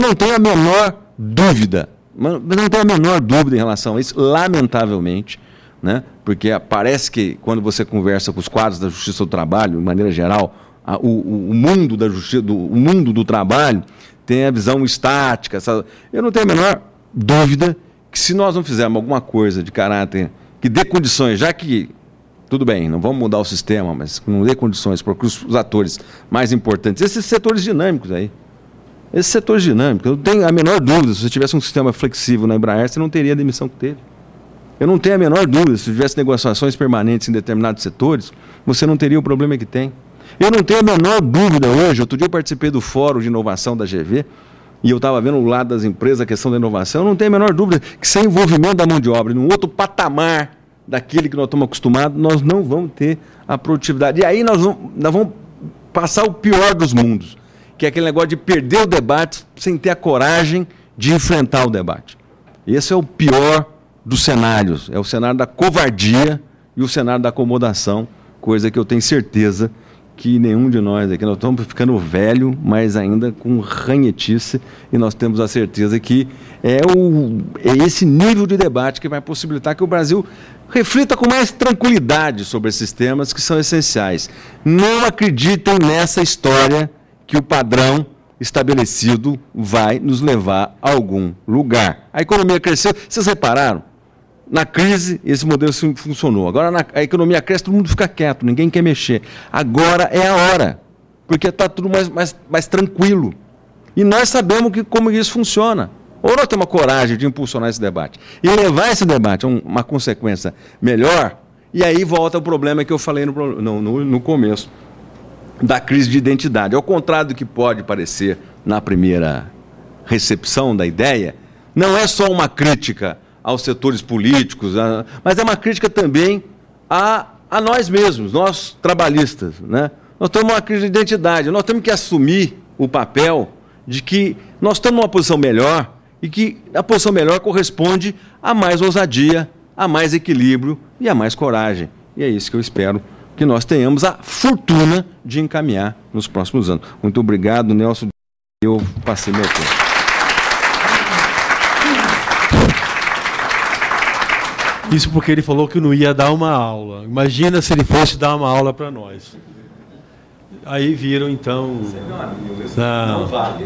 não tenho a menor dúvida, em relação a isso, lamentavelmente, né? Porque parece que quando você conversa com os quadros da Justiça do Trabalho, de maneira geral, o mundo da justiça, o mundo do trabalho tem a visão estática, sabe? Eu não tenho a menor dúvida que, se nós não fizermos alguma coisa de caráter que dê condições, já que, tudo bem, não vamos mudar o sistema, mas não dê condições para que os atores mais importantes, esses setores dinâmicos aí, eu não tenho a menor dúvida, se você tivesse um sistema flexível na Embraer, você não teria a demissão que teve. Eu não tenho a menor dúvida, se tivesse negociações permanentes em determinados setores, você não teria o problema que tem. Eu não tenho a menor dúvida hoje, outro dia eu participei do Fórum de Inovação da GV, e eu estava vendo o lado das empresas a questão da inovação, eu não tenho a menor dúvida que sem envolvimento da mão de obra, num outro patamar daquele que nós estamos acostumados, nós não vamos ter a produtividade. E aí nós vamos passar o pior dos mundos, que é aquele negócio de perder o debate sem ter a coragem de enfrentar o debate. Esse é o pior dos cenários, é o cenário da covardia e o cenário da acomodação, coisa que eu tenho certeza que nenhum de nós aqui, nós estamos ficando velho, mas ainda com ranhetice, e nós temos a certeza que é esse nível de debate que vai possibilitar que o Brasil reflita com mais tranquilidade sobre esses temas que são essenciais. Não acreditem nessa história que o padrão estabelecido vai nos levar a algum lugar. A economia cresceu, vocês repararam? Na crise, esse modelo funcionou. Agora a economia cresce, todo mundo fica quieto, ninguém quer mexer. Agora é a hora, porque está tudo mais tranquilo. E nós sabemos como isso funciona. Ou nós temos a coragem de impulsionar esse debate e levar esse debate a uma consequência melhor, e aí volta o problema que eu falei no começo, da crise de identidade. Ao contrário do que pode parecer na primeira recepção da ideia, não é só uma crítica aos setores políticos, mas é uma crítica também a nós mesmos, nós trabalhistas, né? Nós temos uma crise de identidade, nós temos que assumir o papel de que nós estamos numa posição melhor e que a posição melhor corresponde a mais ousadia, a mais equilíbrio e a mais coragem. E é isso que eu espero que nós tenhamos a fortuna de encaminhar nos próximos anos. Muito obrigado, Nelson. Eu passei meu tempo. Isso porque ele falou que não ia dar uma aula. Imagina se ele fosse dar uma aula para nós. Aí viram, então... Não vale.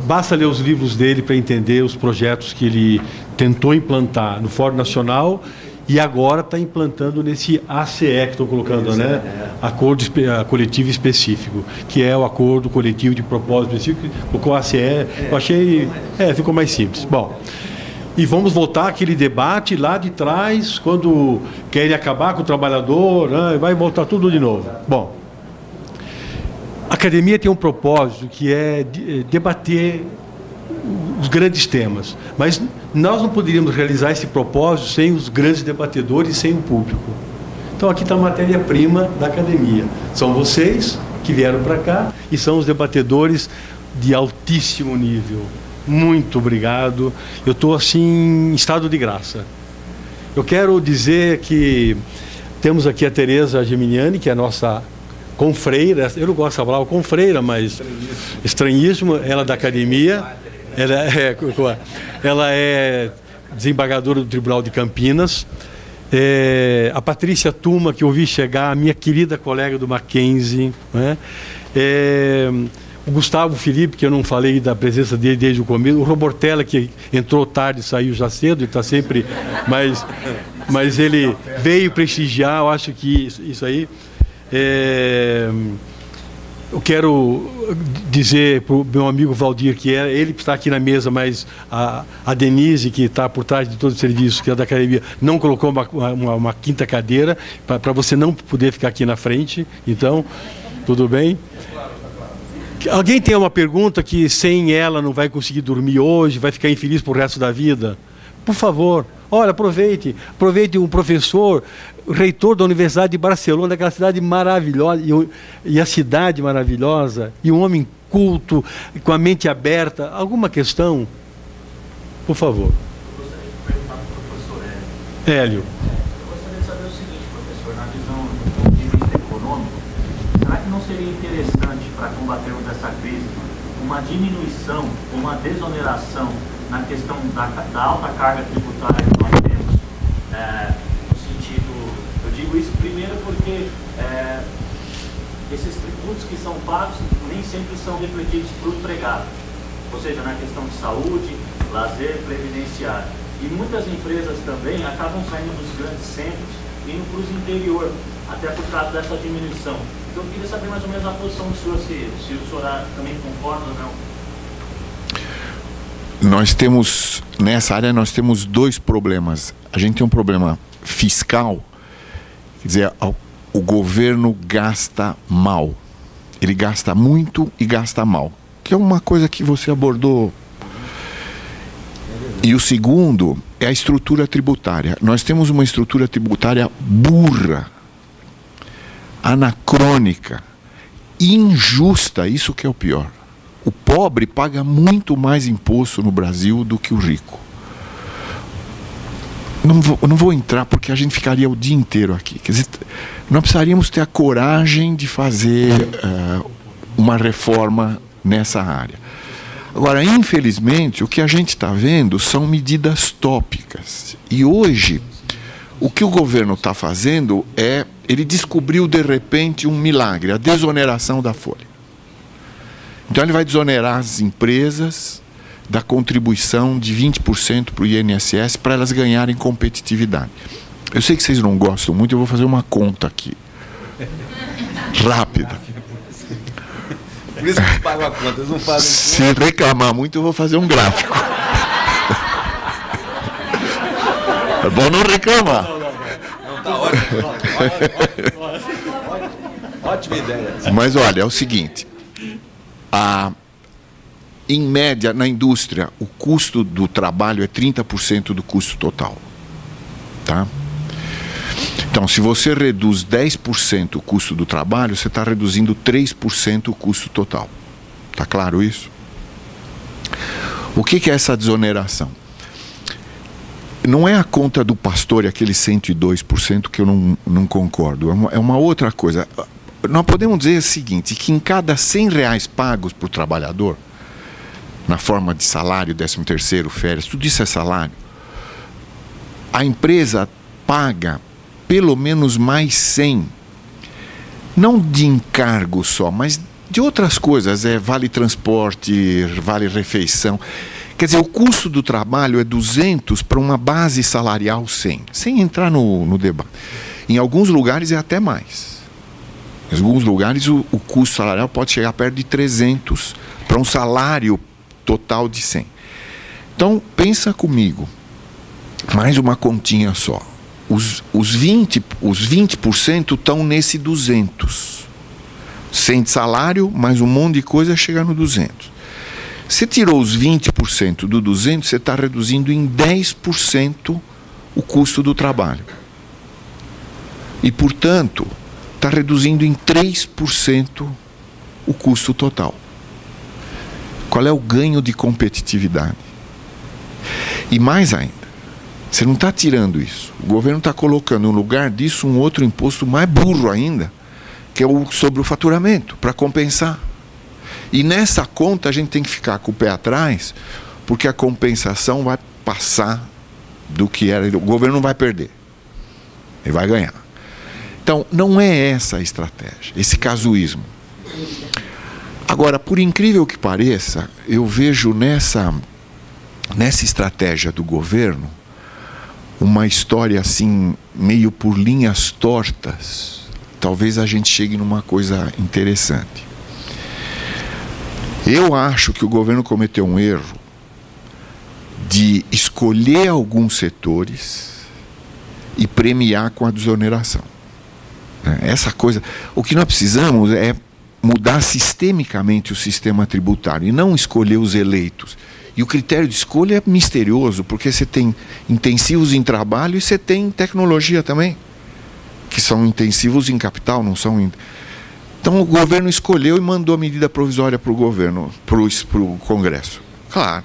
Basta ler os livros dele para entender os projetos que ele tentou implantar no Fórum Nacional e agora está implantando nesse ACE que estão colocando, né? Acordo coletivo específico, que é o acordo coletivo de propósito específico. Colocou ACE, eu achei... ficou mais simples. Bom... E vamos voltar àquele debate lá de trás, quando querem acabar com o trabalhador, né? Vai voltar tudo de novo. Bom, a academia tem um propósito que é debater os grandes temas, mas nós não poderíamos realizar esse propósito sem os grandes debatedores, sem o público. Então aqui está a matéria-prima da academia. São vocês que vieram para cá e são os debatedores de altíssimo nível. Muito obrigado. Eu estou assim em estado de graça. Eu quero dizer que temos aqui a Tereza Geminiani, que é a nossa confreira. Eu não gosto de falar confreira, mas estranhíssimo. Ela é da academia. Ela é desembargadora do Tribunal de Campinas. A Patrícia Tuma, que eu vi chegar, a minha querida colega do Mackenzie, né? O Gustavo Felipe, que eu não falei da presença dele desde o começo, o Robortella, que entrou tarde e saiu já cedo, ele está sempre... Mas ele veio prestigiar, eu acho que isso aí... Eu quero dizer para o meu amigo Valdir, que ele está aqui na mesa, mas a Denise, que está por trás de todo o serviço, que é da academia, não colocou uma quinta cadeira, para você não poder ficar aqui na frente. Então, tudo bem? Alguém tem uma pergunta que sem ela não vai conseguir dormir hoje, vai ficar infeliz pro resto da vida? Por favor, olha, aproveite um professor, reitor da Universidade de Barcelona, daquela cidade maravilhosa, e a cidade maravilhosa, e um homem culto, com a mente aberta. Alguma questão? Por favor. Eu gostaria de perguntar para o professor Hélio. Eu gostaria de saber o seguinte, professor, na visão do ponto de vista econômico, será que não seria interessante, para combatermos essa crise, uma diminuição, uma desoneração na questão da alta carga tributária que nós temos? No sentido, eu digo isso primeiro porque esses tributos que são pagos nem sempre são refletidos para o empregado, ou seja, na questão de saúde, lazer, previdenciário. E muitas empresas também acabam saindo dos grandes centros e indo para os interior, até por causa dessa diminuição. Então eu queria saber mais ou menos a posição do senhor, se o senhor também concorda ou não. Nós temos, nessa área nós temos dois problemas. A gente tem um problema fiscal, quer dizer, o governo gasta mal. Ele gasta muito e gasta mal, que é uma coisa que você abordou. E o segundo é a estrutura tributária. Nós temos uma estrutura tributária burra, anacrônica, injusta, isso que é o pior. O pobre paga muito mais imposto no Brasil do que o rico. Não vou entrar porque a gente ficaria o dia inteiro aqui. Quer dizer, nós precisaríamos ter a coragem de fazer uma reforma nessa área. Agora, infelizmente, o que a gente está vendo são medidas tópicas. E hoje, o que o governo está fazendo ele descobriu de repente um milagre, a desoneração da folha. Então ele vai desonerar as empresas da contribuição de 20% para o INSS para elas ganharem competitividade. Eu sei que vocês não gostam muito, eu vou fazer uma conta aqui. Rápida. Por isso que eles pagam a conta, eles não fazem. Se reclamar muito, eu vou fazer um gráfico. É bom não reclamar. Não, tá ótimo. Ótima ideia. Mas olha, é o seguinte. Em média, na indústria, o custo do trabalho é 30% do custo total. Tá? Então, se você reduz 10% o custo do trabalho, você está reduzindo 3% o custo total. Está claro isso? O que é essa desoneração? Não é a conta do pastor e aquele 102% que eu não concordo. É uma outra coisa. Nós podemos dizer o seguinte, que em cada R$100 pagos para o trabalhador, na forma de salário, 13º, férias, tudo isso é salário, a empresa paga pelo menos mais 100, não de encargo só, mas de outras coisas, vale transporte, vale refeição. Quer dizer, o custo do trabalho é 200 para uma base salarial 100, sem entrar no debate. Em alguns lugares é até mais. Em alguns lugares o custo salarial pode chegar perto de 300 para um salário total de 100. Então, pensa comigo, mais uma continha só. Os 20% estão nesse 200. 100 de salário, mais um monte de coisa, chega no 200. Você tirou os 20% do 200, você está reduzindo em 10% o custo do trabalho. E, portanto, está reduzindo em 3% o custo total. Qual é o ganho de competitividade? E mais ainda, você não está tirando isso. O governo está colocando no lugar disso um outro imposto mais burro ainda, que é o sobre o faturamento, para compensar. E nessa conta a gente tem que ficar com o pé atrás, porque a compensação vai passar do que era. O governo não vai perder, ele vai ganhar. Então, não é essa a estratégia, esse casuísmo. Agora, por incrível que pareça, eu vejo nessa estratégia do governo uma história assim, meio por linhas tortas. Talvez a gente chegue numa coisa interessante. Eu acho que o governo cometeu um erro de escolher alguns setores e premiar com a desoneração. Essa coisa, o que nós precisamos é mudar sistemicamente o sistema tributário e não escolher os eleitos. E o critério de escolha é misterioso, porque você tem intensivos em trabalho e você tem tecnologia também, que são intensivos em capital, não são... Então o governo escolheu e mandou a medida provisória para o governo, para o Congresso. Claro,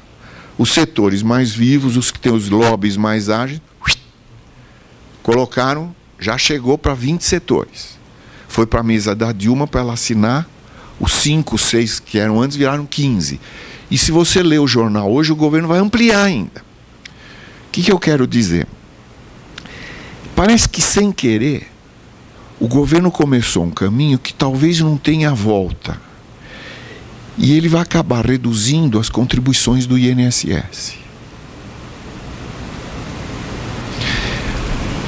os setores mais vivos, os que têm os lobbies mais ágeis, colocaram, já chegou para 20 setores. Foi para a mesa da Dilma para ela assinar, os 5, 6 que eram antes viraram 15. E se você ler o jornal hoje, o governo vai ampliar ainda. O que eu quero dizer? Parece que sem querer, o governo começou um caminho que talvez não tenha volta. E ele vai acabar reduzindo as contribuições do INSS.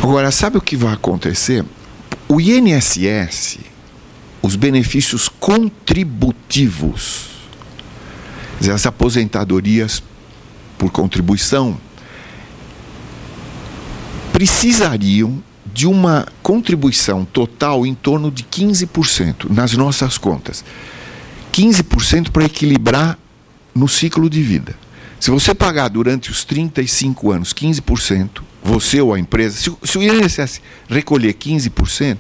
Agora, sabe o que vai acontecer? O INSS, os benefícios contributivos, as aposentadorias por contribuição, precisariam de uma contribuição total em torno de 15% nas nossas contas. 15% para equilibrar no ciclo de vida. Se você pagar durante os 35 anos 15%, você ou a empresa, se o INSS recolher 15%,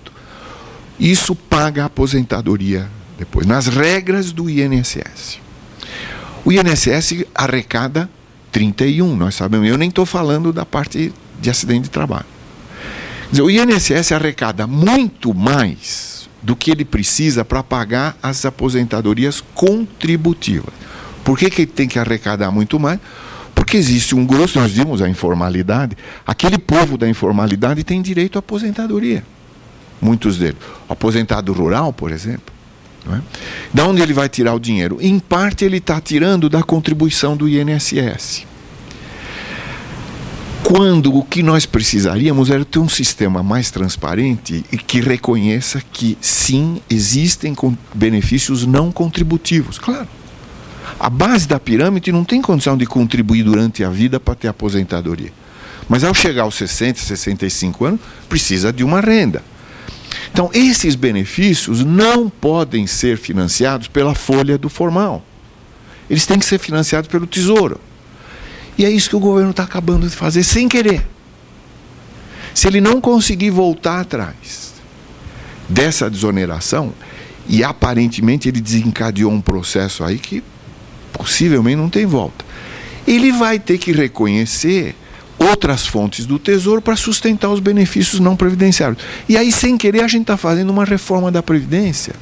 isso paga a aposentadoria depois, nas regras do INSS. O INSS arrecada 31%, nós sabemos. Eu nem estou falando da parte de acidente de trabalho. Quer dizer, o INSS arrecada muito mais do que ele precisa para pagar as aposentadorias contributivas. Por que ele tem que arrecadar muito mais? Porque existe um grosso, nós vimos a informalidade, aquele povo da informalidade tem direito à aposentadoria. Muitos deles. O aposentado rural, por exemplo. Não é? Da onde ele vai tirar o dinheiro? Em parte ele está tirando da contribuição do INSS. quando o que nós precisaríamos era ter um sistema mais transparente e que reconheça que, sim, existem benefícios não contributivos. Claro, a base da pirâmide não tem condição de contribuir durante a vida para ter aposentadoria. Mas ao chegar aos 60, 65 anos, precisa de uma renda. Então, esses benefícios não podem ser financiados pela folha do formal. Eles têm que ser financiados pelo Tesouro. E é isso que o governo está acabando de fazer sem querer. Se ele não conseguir voltar atrás dessa desoneração, e aparentemente ele desencadeou um processo aí que possivelmente não tem volta, ele vai ter que reconhecer outras fontes do Tesouro para sustentar os benefícios não previdenciários. E aí, sem querer, a gente está fazendo uma reforma da Previdência,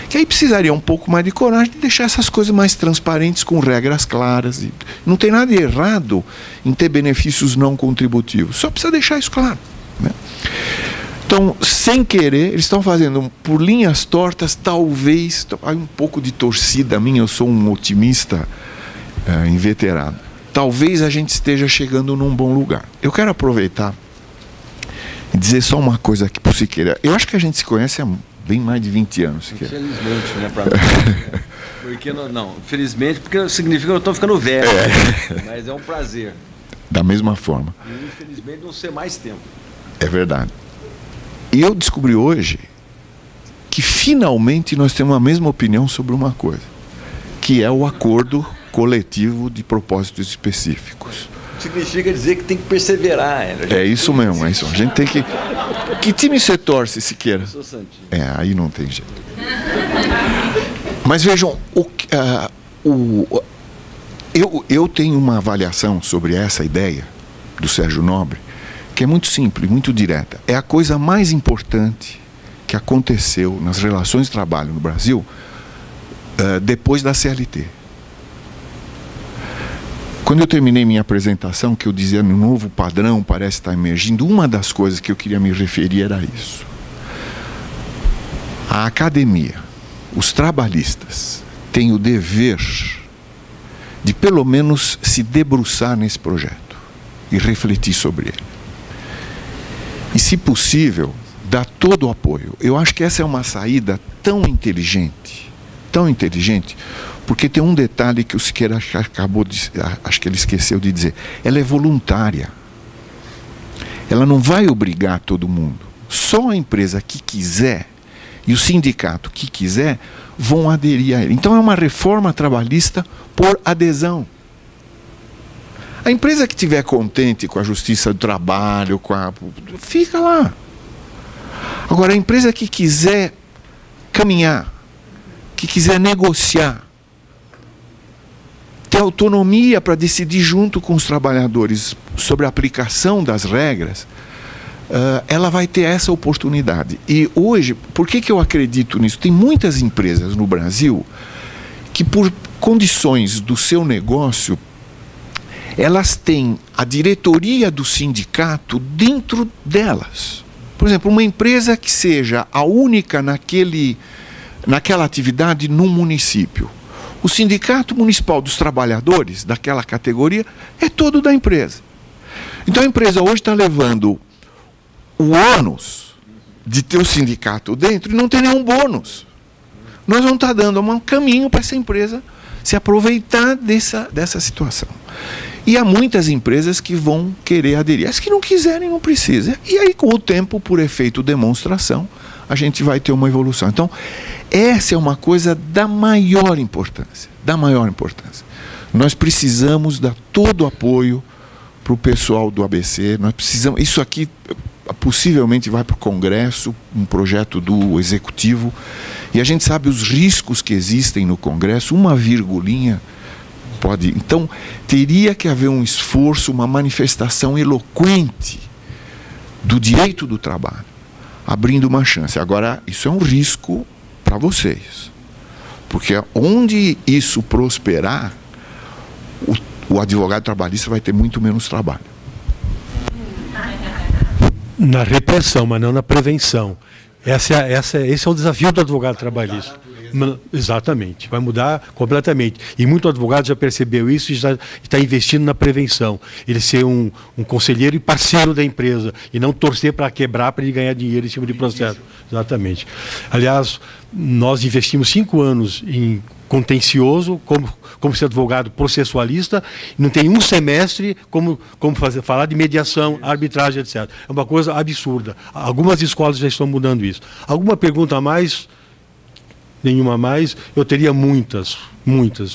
que aí precisaria um pouco mais de coragem de deixar essas coisas mais transparentes, com regras claras. E não tem nada de errado em ter benefícios não contributivos, só precisa deixar isso claro, né? Então, sem querer, eles estão fazendo por linhas tortas, talvez, há um pouco de torcida minha, eu sou um otimista inveterado. Talvez a gente esteja chegando num bom lugar. Eu quero aproveitar e dizer só uma coisa aqui para o Siqueira. Eu acho que a gente se conhece há bem mais de 20 anos. Siqueira. Infelizmente, né, para mim. Porque não, infelizmente, porque significa que eu estou ficando velho. Mas é um prazer. Da mesma forma. E infelizmente não ser mais tempo. É verdade. E eu descobri hoje que finalmente nós temos a mesma opinião sobre uma coisa, que é o acordo coletivo de propósitos específicos. Significa dizer que tem que perseverar. É isso mesmo, é isso. A gente tem que... Que time você torce, Siqueira? Eu sou Santinho. Aí não tem jeito. Mas vejam, eu tenho uma avaliação sobre essa ideia do Sérgio Nobre, que é muito simples, muito direta. É a coisa mais importante que aconteceu nas relações de trabalho no Brasil depois da CLT. Quando eu terminei minha apresentação, que eu dizia no novo padrão parece estar emergindo, uma das coisas que eu queria me referir era isso. A academia, os trabalhistas, têm o dever de pelo menos se debruçar nesse projeto e refletir sobre ele. E, se possível, dar todo o apoio. Eu acho que essa é uma saída tão inteligente, porque tem um detalhe que o Siqueira acabou de... Acho que ele esqueceu de dizer. Ela é voluntária. Ela não vai obrigar todo mundo. Só a empresa que quiser e o sindicato que quiser vão aderir a ele. Então é uma reforma trabalhista por adesão. A empresa que estiver contente com a Justiça do Trabalho, fica lá. Agora, a empresa que quiser caminhar, que quiser negociar, ter autonomia para decidir junto com os trabalhadores sobre a aplicação das regras, ela vai ter essa oportunidade. E hoje, por que eu acredito nisso? Tem muitas empresas no Brasil que, por condições do seu negócio, elas têm a diretoria do sindicato dentro delas. Por exemplo, uma empresa que seja a única naquela atividade num município. O Sindicato Municipal dos Trabalhadores, daquela categoria, é todo da empresa. Então a empresa hoje está levando o ônus de ter o sindicato dentro e não ter nenhum bônus. Nós vamos estar dando um caminho para essa empresa se aproveitar dessa situação. E há muitas empresas que vão querer aderir. As que não quiserem, não precisam. E aí, com o tempo, por efeito demonstração, a gente vai ter uma evolução. Então, essa é uma coisa da maior importância. Da maior importância. Nós precisamos dar todo o apoio para o pessoal do ABC. Nós precisamos... Isso aqui possivelmente vai para o Congresso, um projeto do Executivo. E a gente sabe os riscos que existem no Congresso. Uma virgulinha pode... Então, teria que haver um esforço, uma manifestação eloquente do direito do trabalho, abrindo uma chance. Agora, isso é um risco para vocês. Porque onde isso prosperar, o advogado trabalhista vai ter muito menos trabalho. Na repressão, mas não na prevenção. Esse é o desafio do advogado trabalhista. Exatamente, vai mudar completamente. E muito advogado já percebeu isso e já está investindo na prevenção. Ele ser um conselheiro e parceiro da empresa, e não torcer para quebrar para ele ganhar dinheiro em cima de processo. Exatamente. Aliás, nós investimos 5 anos em contencioso, como ser advogado processualista, não tem um semestre como falar de mediação, arbitragem, etc. É uma coisa absurda. Algumas escolas já estão mudando isso. Alguma pergunta a mais? Nenhuma a mais? Eu teria muitas,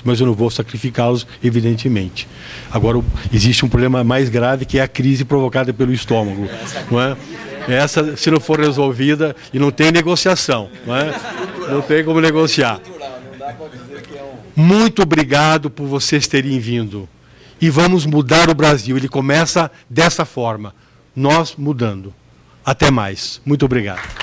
mas eu não vou sacrificá-los, evidentemente. Agora, existe um problema mais grave, que é a crise provocada pelo estômago. Não é? Essa, se não for resolvida, e não tem negociação, não é? Não tem como negociar. Muito obrigado por vocês terem vindo. E vamos mudar o Brasil. Ele começa dessa forma, nós mudando. Até mais. Muito obrigado.